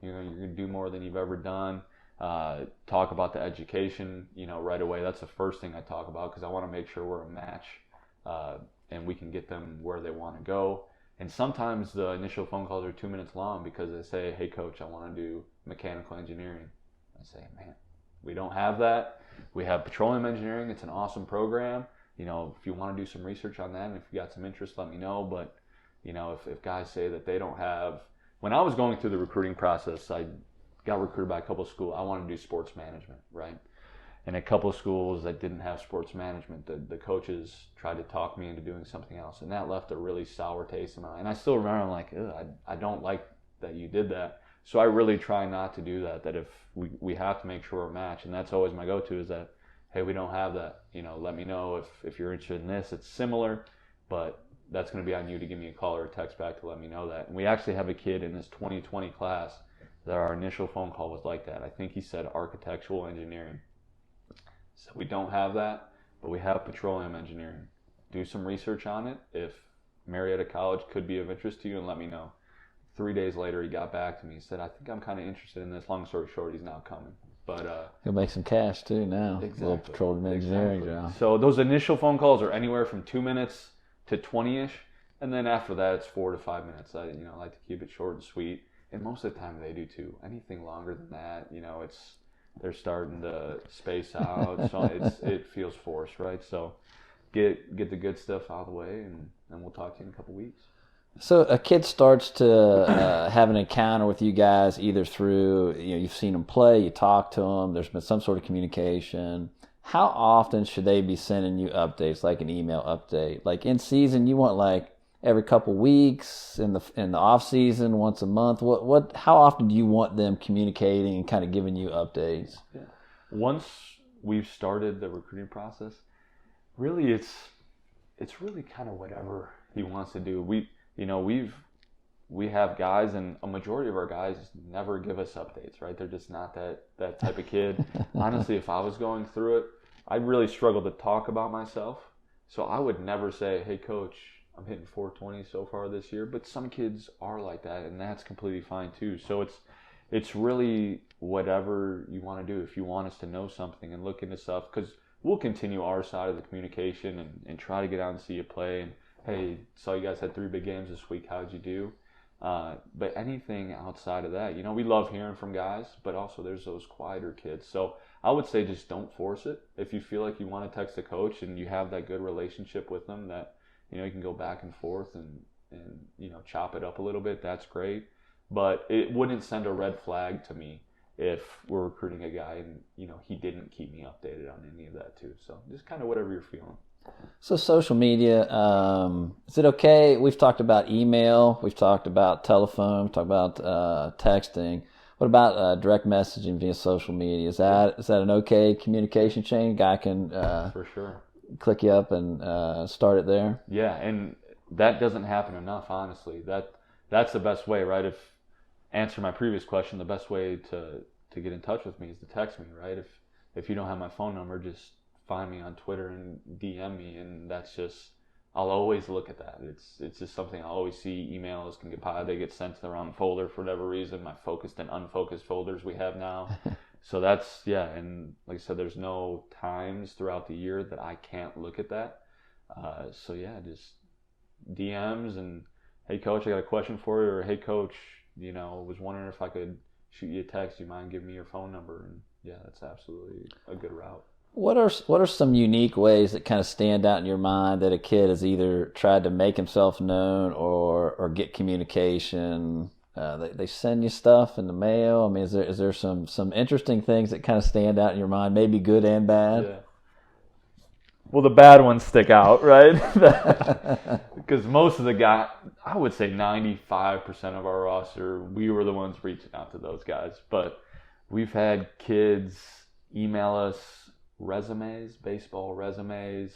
to do more than you've ever done. Talk about the education, right away. That's the first thing I talk about because I want to make sure we're a match and we can get them where they want to go. And sometimes the initial phone calls are 2 minutes long because they say, hey, coach, I want to do mechanical engineering. I say, man, we don't have that. We have petroleum engineering. It's an awesome program. If you want to do some research on that and if you got some interest, let me know. But, if guys say that they don't have, when I was going through the recruiting process, I got recruited by a couple of schools. I wanted to do sports management, right? And a couple of schools that didn't have sports management, the coaches tried to talk me into doing something else. And that left a really sour taste in my mouth. And I still remember, I'm like, I don't like that you did that. So I really try not to do that, that if we have to make sure we're a match. And that's always my go-to is that, hey, we don't have that. Let me know if you're interested in this. It's similar, but that's going to be on you to give me a call or a text back to let me know that. And we actually have a kid in this 2020 class that our initial phone call was like that. I think he said architectural engineering. So we don't have that, but we have petroleum engineering. Do some research on it. If Marietta College could be of interest to you, and let me know. 3 days later, he got back to me. He said, I think I'm kind of interested in this. Long story short, he's now coming. But he'll make some cash too now. Exactly. A little petroleum engineering job. So those initial phone calls are anywhere from 2 minutes to 20-ish. And then after that, it's 4 to 5 minutes. I like to keep it short and sweet. And most of the time they do too. Anything longer than that, they're starting to space out. So it feels forced, right? So get the good stuff out of the way, and we'll talk to you in a couple weeks. So a kid starts to have an encounter with you guys either through, you've seen them play, you talk to them, there's been some sort of communication. How often should they be sending you updates, like an email update? Like in season, you want like every couple weeks, in the off season, once a month. How often do you want them communicating and kind of giving you updates? Yeah. Once we've started the recruiting process, really it's really kind of whatever he wants to do. We've we have guys, and a majority of our guys never give us updates, right? They're just not that type of kid. Honestly, if I was going through it, I'd really struggle to talk about myself. So I would never say, hey, coach, I'm hitting 420 so far this year. But some kids are like that, and that's completely fine too. So it's really whatever you want to do. If you want us to know something and look into stuff, because we'll continue our side of the communication and try to get out and see you play. And, hey, saw you guys had 3 big games this week. How'd you do? But anything outside of that, we love hearing from guys, but also there's those quieter kids. So I would say just don't force it. If you feel like you want to text a coach and you have that good relationship with them that, you can go back and forth and chop it up a little bit, that's great. But it wouldn't send a red flag to me if we're recruiting a guy and, he didn't keep me updated on any of that too. So just kind of whatever you're feeling. So social media, is it okay? We've talked about email, we've talked about telephone, we've talked about texting. What about direct messaging via social media? Is that an okay communication chain? Guy can for sure click you up and start it there? Yeah, and that doesn't happen enough, honestly. That's the best way, right? Answer my previous question, the best way to get in touch with me is to text me, right? If you don't have my phone number, just find me on Twitter and DM me, and I'll always look at that. It's just something I always see. Emails can they get sent to the wrong folder for whatever reason, my focused and unfocused folders we have now. So and like I said, there's no times throughout the year that I can't look at that. Just DMs and, hey coach, I got a question for you, or hey coach, was wondering if I could shoot you a text. Do you mind giving me your phone number? And yeah, that's absolutely a good route. What are some unique ways that kind of stand out in your mind that a kid has either tried to make himself known or get communication? They send you stuff in the mail. I mean, is there some interesting things that kind of stand out in your mind, maybe good and bad? Yeah. Well, the bad ones stick out, right? Because most of the guys, I would say 95% of our roster, we were the ones reaching out to those guys. But we've had kids email us resumes, baseball resumes,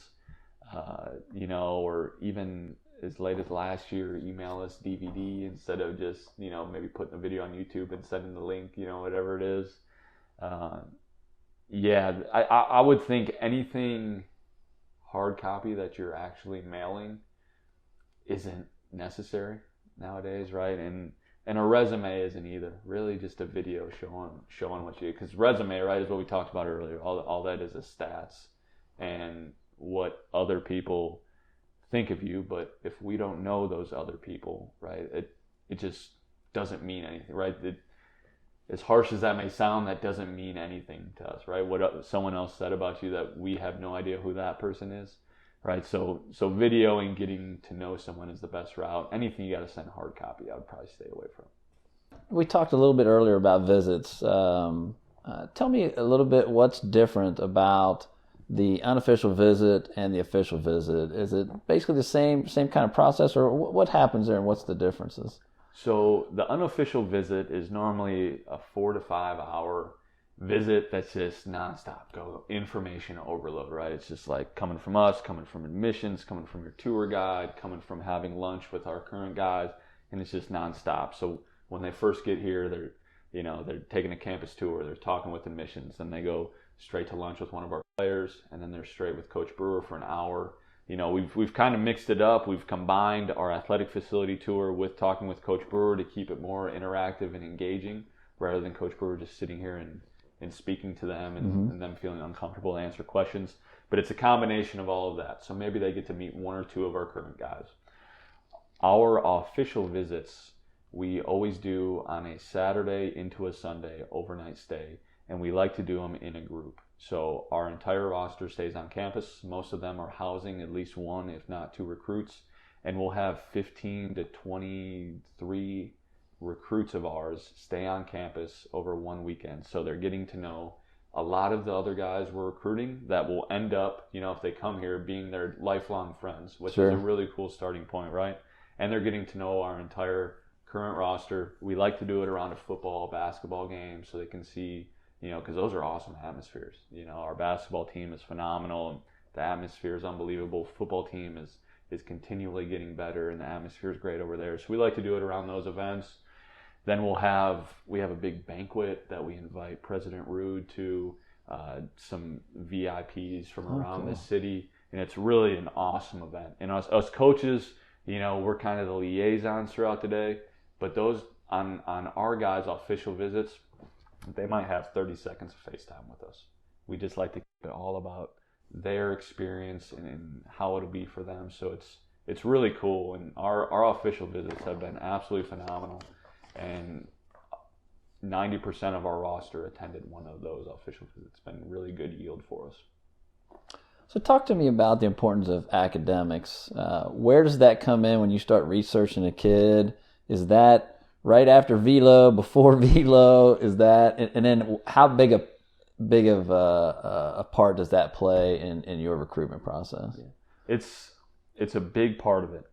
or even as late as last year, email us DVD instead of just, maybe putting a video on YouTube and sending the link, whatever it is. I would think anything hard copy that you're actually mailing isn't necessary nowadays, right? And a resume isn't either. Really just a video showing what you, because resume, right, is what we talked about earlier. All that is stats and what other people think of you. But if we don't know those other people, right, it just doesn't mean anything, right? As harsh as that may sound, that doesn't mean anything to us, right? What someone else said about you that we have no idea who that person is, right? So video and getting to know someone is the best route. Anything you got to send hard copy, I would probably stay away from. We talked a little bit earlier about visits. Tell me a little bit what's different about the unofficial visit and the official visit. Is it basically the same kind of process, or what happens there and what's the differences? So the unofficial visit is normally a 4 to 5 hour visit that's just nonstop, go information overload, right? It's just like coming from us, coming from admissions, coming from your tour guide, coming from having lunch with our current guys, and it's just nonstop. So when they first get here, they're taking a campus tour, they're talking with admissions, then they go straight to lunch with one of our players, and then they're straight with Coach Brewer for an hour. We've kind of mixed it up. We've combined our athletic facility tour with talking with Coach Brewer to keep it more interactive and engaging, rather than Coach Brewer just sitting here and speaking to them and them feeling uncomfortable to answer questions. But it's a combination of all of that. So maybe they get to meet 1 or 2 of our current guys. Our official visits, we always do on a Saturday into a Sunday, overnight stay, and we like to do them in a group. So our entire roster stays on campus. Most of them are housing at least 1, if not 2 recruits. And we'll have 15 to 23 recruits of ours stay on campus over 1 weekend. So they're getting to know a lot of the other guys we're recruiting that will end up, if they come here, being their lifelong friends, which is a really cool starting point, right? And they're getting to know our entire current roster. We like to do it around a football, basketball game so they can see, because those are awesome atmospheres. Our basketball team is phenomenal and the atmosphere is unbelievable. Football team is continually getting better, and the atmosphere is great over there. So we like to do it around those events. Then we have a big banquet that we invite President Rude to, some VIPs from around the city, and it's really an awesome event. And us coaches, we're kind of the liaisons throughout the day, but those on our guys' official visits, they might have 30 seconds of FaceTime with us. We just like to keep it all about their experience and how it'll be for them. So it's really cool, and our official visits have been absolutely phenomenal, and 90% of our roster attended one of those official visits. It's been really good yield for us. So talk to me about the importance of academics. Where does that come in when you start researching a kid? Is that right after velo, before velo? Is that, and then how big of a part does that play in your recruitment process? Yeah. It's a big part of it,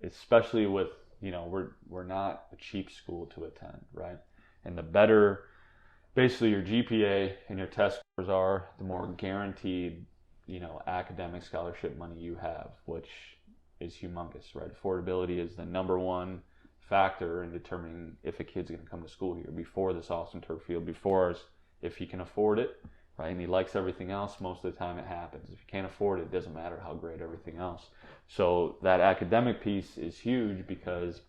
especially with, we're not a cheap school to attend, right? And the better basically your GPA and your test scores are, the more guaranteed, academic scholarship money you have, which is humongous, right? Affordability is the number one factor in determining if a kid's going to come to school here before this awesome turf field, if he can afford it, right? And he likes everything else, most of the time it happens. If you can't afford it, it doesn't matter how great everything else. So that academic piece is huge, because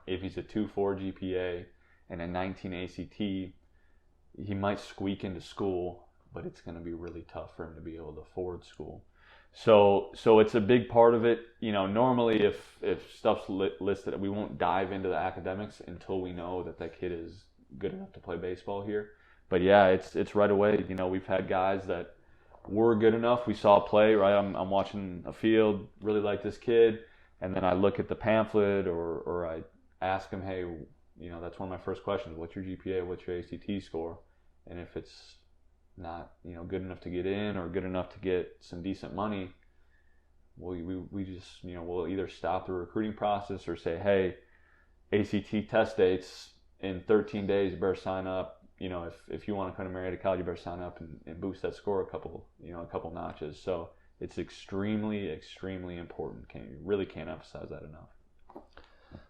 if he's a 2.4 GPA and a 19 ACT, he might squeak into school, but it's going to be really tough for him to be able to afford school. So it's a big part of it. Normally if stuff's listed, we won't dive into the academics until we know that kid is good enough to play baseball here. But yeah, it's right away. We've had guys that were good enough. We saw play, right? I'm watching a field, really like this kid, and then I look at the pamphlet or I ask him, hey, that's one of my first questions. What's your GPA? What's your ACT score? And if it's not, good enough to get in or good enough to get some decent money, we just, we'll either stop the recruiting process or say, hey, ACT test dates in 13 days, you better sign up. If you want to come to Marietta College, you better sign up and boost that score a couple notches. So it's extremely, extremely important. Really can't emphasize that enough.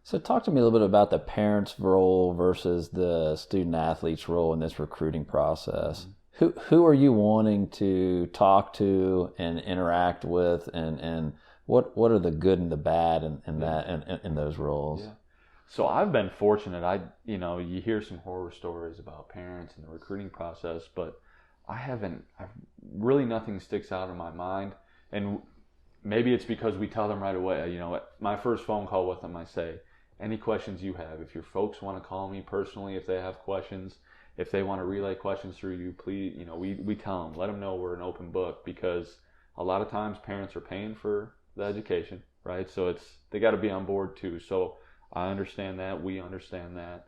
So talk to me a little bit about the parents' role versus the student athlete's role in this recruiting process. Mm-hmm. Who are you wanting to talk to and interact with, and what are the good and the bad in those roles? Yeah. So I've been fortunate. You hear some horror stories about parents and the recruiting process, but really nothing sticks out in my mind. And maybe it's because we tell them right away. My first phone call with them, I say, any questions you have, if your folks want to call me personally, if they have questions, if they want to relay questions through you, please, we tell them, let them know we're an open book, because a lot of times parents are paying for the education, right? So they got to be on board too. So I understand that. We understand that.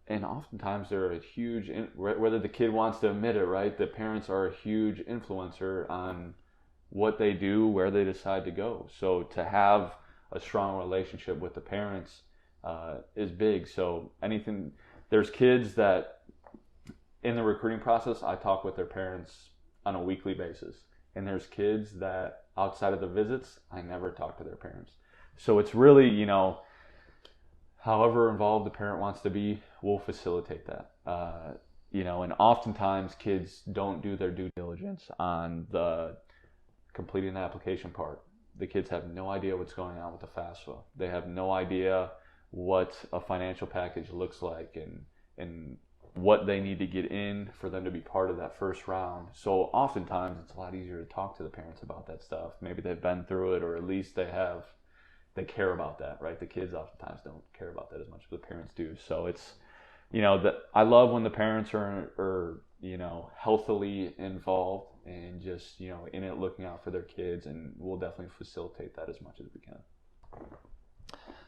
And oftentimes they're a huge, whether the kid wants to admit it, right? The parents are a huge influencer on what they do, where they decide to go. So to have a strong relationship with the parents is big. So there's kids that in the recruiting process, I talk with their parents on a weekly basis. And there's kids that outside of the visits, I never talk to their parents. So it's really, however involved the parent wants to be, we'll facilitate that. And oftentimes kids don't do their due diligence on the completing the application part. The kids have no idea what's going on with the FAFSA. They have no idea what a financial package looks like and what they need to get in for them to be part of that first round. So oftentimes it's a lot easier to talk to the parents about that stuff. Maybe they've been through it, or at least they care about that, right? The kids oftentimes don't care about that as much as the parents do. So it's, I love when the parents are healthily involved and just, in it looking out for their kids, and we'll definitely facilitate that as much as we can.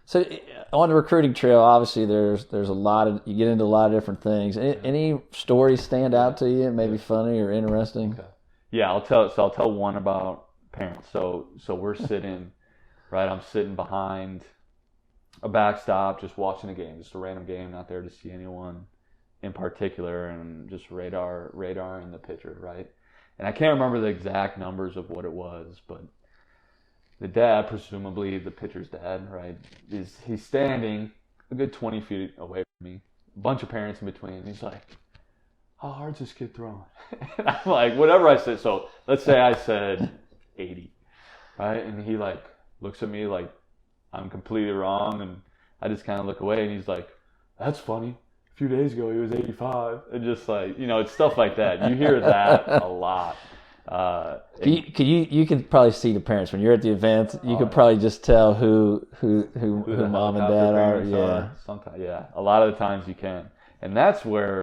So on the recruiting trail, obviously there's a lot of, you get into a lot of different things. Any stories stand out to you, maybe funny or interesting? Okay. Yeah, I'll tell one about parents. So we're sitting, right? I'm sitting behind a backstop, just watching a game, just a random game, not there to see anyone in particular, and just radar in the pitcher, right? And I can't remember the exact numbers of what it was, but the dad, presumably the pitcher's dad, right, he's standing a good 20 feet away from me. A bunch of parents in between. He's like, how hard's this kid throwing? And I'm like, whatever I said. So let's say I said 80, right? And he like looks at me like I'm completely wrong. And I just kind of look away and he's like, that's funny. A few days ago he was 85. And just like, it's stuff like that. You hear that a lot. You can probably see the parents when you're at the event. You could probably just tell who mom and dad are. Yeah, sometimes, yeah. A lot of the times you can, and that's where,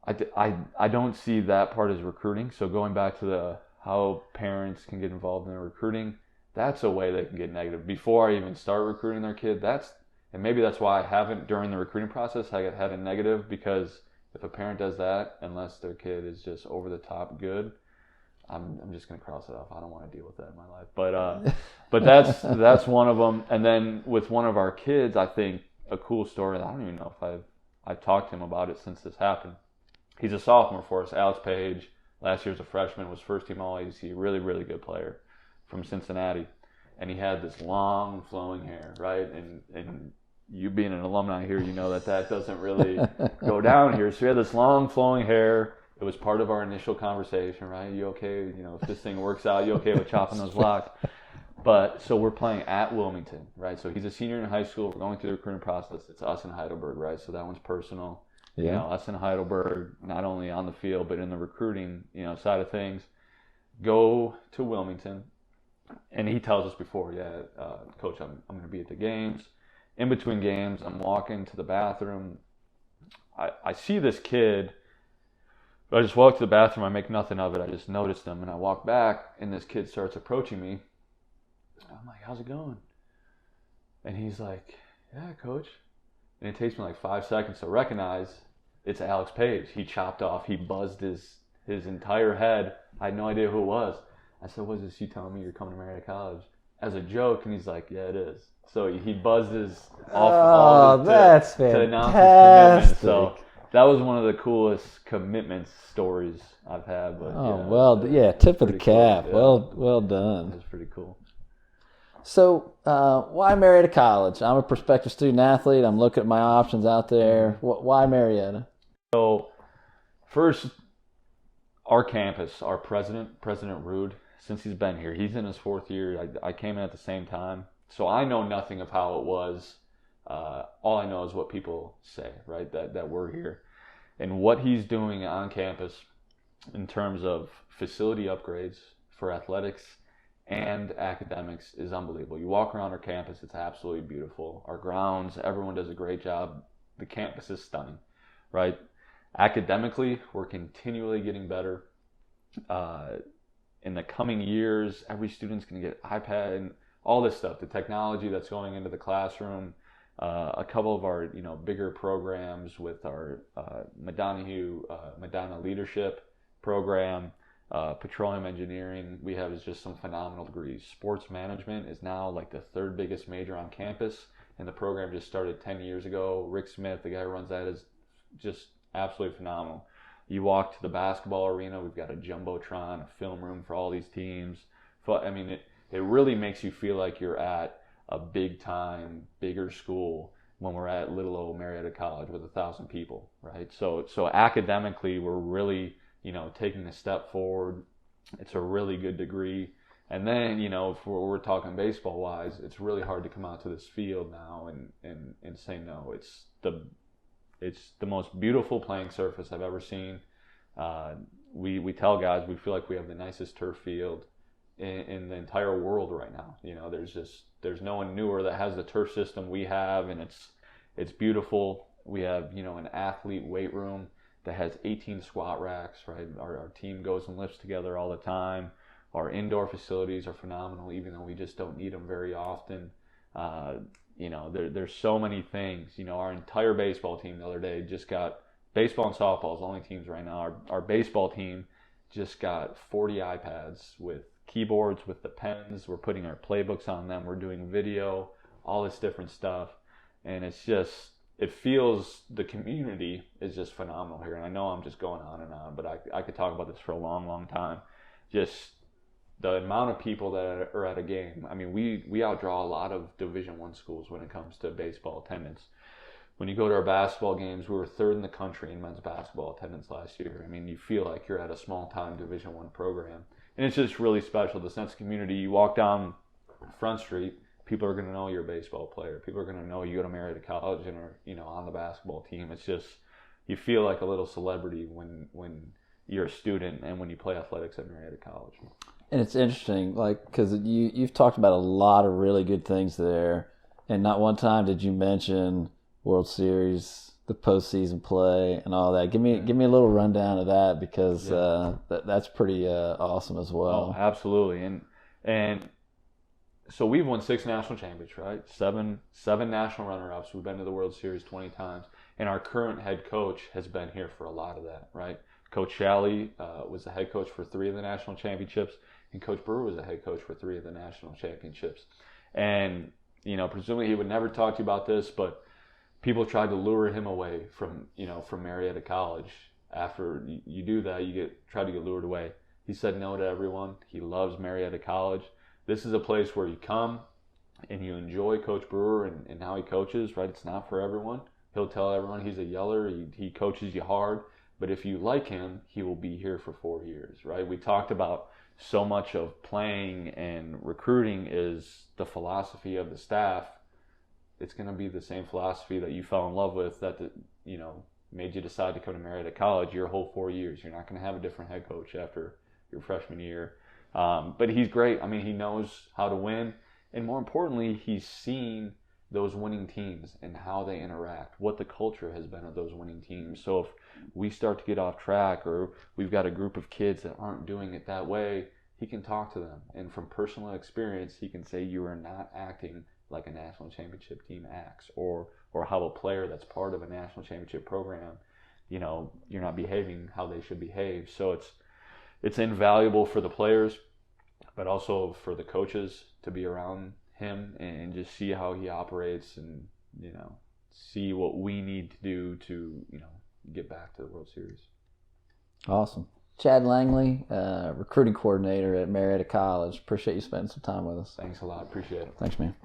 I don't see that part as recruiting. So going back to how parents can get involved in the recruiting, that's a way they can get negative before I even start recruiting their kid. And maybe that's why I haven't during the recruiting process. I had a negative because if a parent does that, unless their kid is just over the top good, I'm just gonna cross it off. I don't want to deal with that in my life. But that's one of them. And then with one of our kids, I think a cool story. I don't even know if I've talked to him about it since this happened. He's a sophomore for us. Alex Page, last year was a freshman, was first team All-ACC, really really good player from Cincinnati, and he had this long flowing hair, right? And you being an alumni here, that doesn't really go down here. So he had this long flowing hair. It was part of our initial conversation, right? You okay? If this thing works out, you okay with chopping those blocks? But so we're playing at Wilmington, right? So he's a senior in high school. We're going through the recruiting process. It's us in Heidelberg, right? So that one's personal. Yeah. Us in Heidelberg, not only on the field, but in the recruiting, side of things. Go to Wilmington. And he tells us before, Coach, I'm going to be at the games. In between games, I'm walking to the bathroom. I see this kid. I just walk to the bathroom. I make nothing of it. I just noticed him. And I walk back, and this kid starts approaching me. I'm like, how's it going? And he's like, yeah, Coach. And it takes me like 5 seconds to recognize it's Alex Page. He chopped off. He buzzed his entire head. I had no idea who it was. I said, what is this you telling me you're coming to Marietta College? As a joke, and he's like, yeah, it is. So he buzzed his off that's to announce his commitment. So that was one of the coolest commitment stories I've had. But tip of the cap. Cool. Well done. That's pretty cool. So why Marietta College? I'm a prospective student athlete. I'm looking at my options out there. Why Marietta? So first, our campus, our President Rude, since he's been here, he's in his 4th year. I came in at the same time. So I know nothing of how it was. All I know is what people say, right, that we're here. And what he's doing on campus in terms of facility upgrades for athletics and academics is unbelievable. You walk around our campus, it's absolutely beautiful. Our grounds, everyone does a great job. The campus is stunning, right? Academically, we're continually getting better. In the coming years, every student's going to get an iPad and all this stuff, the technology that's going into the classroom. A couple of our bigger programs with our Madonna Leadership program, petroleum engineering, we have is just some phenomenal degrees. Sports management is now like the 3rd biggest major on campus, and the program just started 10 years ago. Rick Smith, the guy who runs that, is just absolutely phenomenal. You walk to the basketball arena, we've got a jumbotron, a film room for all these teams. I mean, it really makes you feel like you're at a big time, bigger school when we're at little old Marietta College with 1,000 people, right? So academically, we're really, taking a step forward. It's a really good degree. And then, if we're talking baseball wise, it's really hard to come out to this field now and say no. It's the most beautiful playing surface I've ever seen. We tell guys we feel like we have the nicest turf field in the entire world right now. There's no one newer that has the turf system we have, and it's beautiful. We have an athlete weight room that has 18 squat racks, right? Our team goes and lifts together all the time. Our indoor facilities are phenomenal, even though we just don't need them very often. There's so many things. Our entire baseball team the other day just got, baseball and softball is the only teams right now. Our baseball team just got 40 iPads with keyboards, with the pens. We're putting our playbooks on them. We're doing video, all this different stuff. And it feels, the community is just phenomenal here. And I know I'm just going on and on, but I could talk about this for a long, long time. Just the amount of people that are at a game. I mean, we outdraw a lot of Division I schools when it comes to baseball attendance. When you go to our basketball games, we were third in the country in men's basketball attendance last year. I mean, you feel like you're at a small-time Division I program. And it's just really special, the sense of community. You walk down Front Street, people are going to know you're a baseball player. People are going to know you go to Marietta College and are, on the basketball team. It's just, you feel like a little celebrity when you're a student and when you play athletics at Marietta College. And it's interesting, like, because you've talked about a lot of really good things there, and not one time did you mention World Series, the postseason play, and all that. Give me a little rundown of that, because that's pretty awesome as well. Oh, absolutely. And so we've won 6 national championships, right? Seven national runner-ups. We've been to the World Series 20 times, and our current head coach has been here for a lot of that, right? Coach Shalley was the head coach for 3 of the national championships, and Coach Brewer was the head coach for 3 of the national championships. And presumably he would never talk to you about this, but people tried to lure him away from Marietta College. After you do that, you try to get lured away. He said no to everyone. He loves Marietta College. This is a place where you come and you enjoy Coach Brewer and how he coaches, right? It's not for everyone. He'll tell everyone he's a yeller. He coaches you hard. But if you like him, he will be here for 4 years, right? We talked about so much of playing and recruiting is the philosophy of the staff. It's going to be the same philosophy that you fell in love with that made you decide to come to Marietta College your whole 4 years. You're not going to have a different head coach after your freshman year. But he's great. I mean, he knows how to win. And more importantly, he's seen those winning teams and how they interact, what the culture has been of those winning teams. So if we start to get off track, or we've got a group of kids that aren't doing it that way, he can talk to them. And from personal experience, he can say, you are not acting like a national championship team acts, or how a player that's part of a national championship program, you're not behaving how they should behave. So it's invaluable for the players, but also for the coaches to be around him and just see how he operates, and see what we need to do to get back to the World Series. Awesome. Chad Langley, recruiting coordinator at Marietta College. Appreciate you spending some time with us. Thanks a lot. Appreciate it. Thanks, man.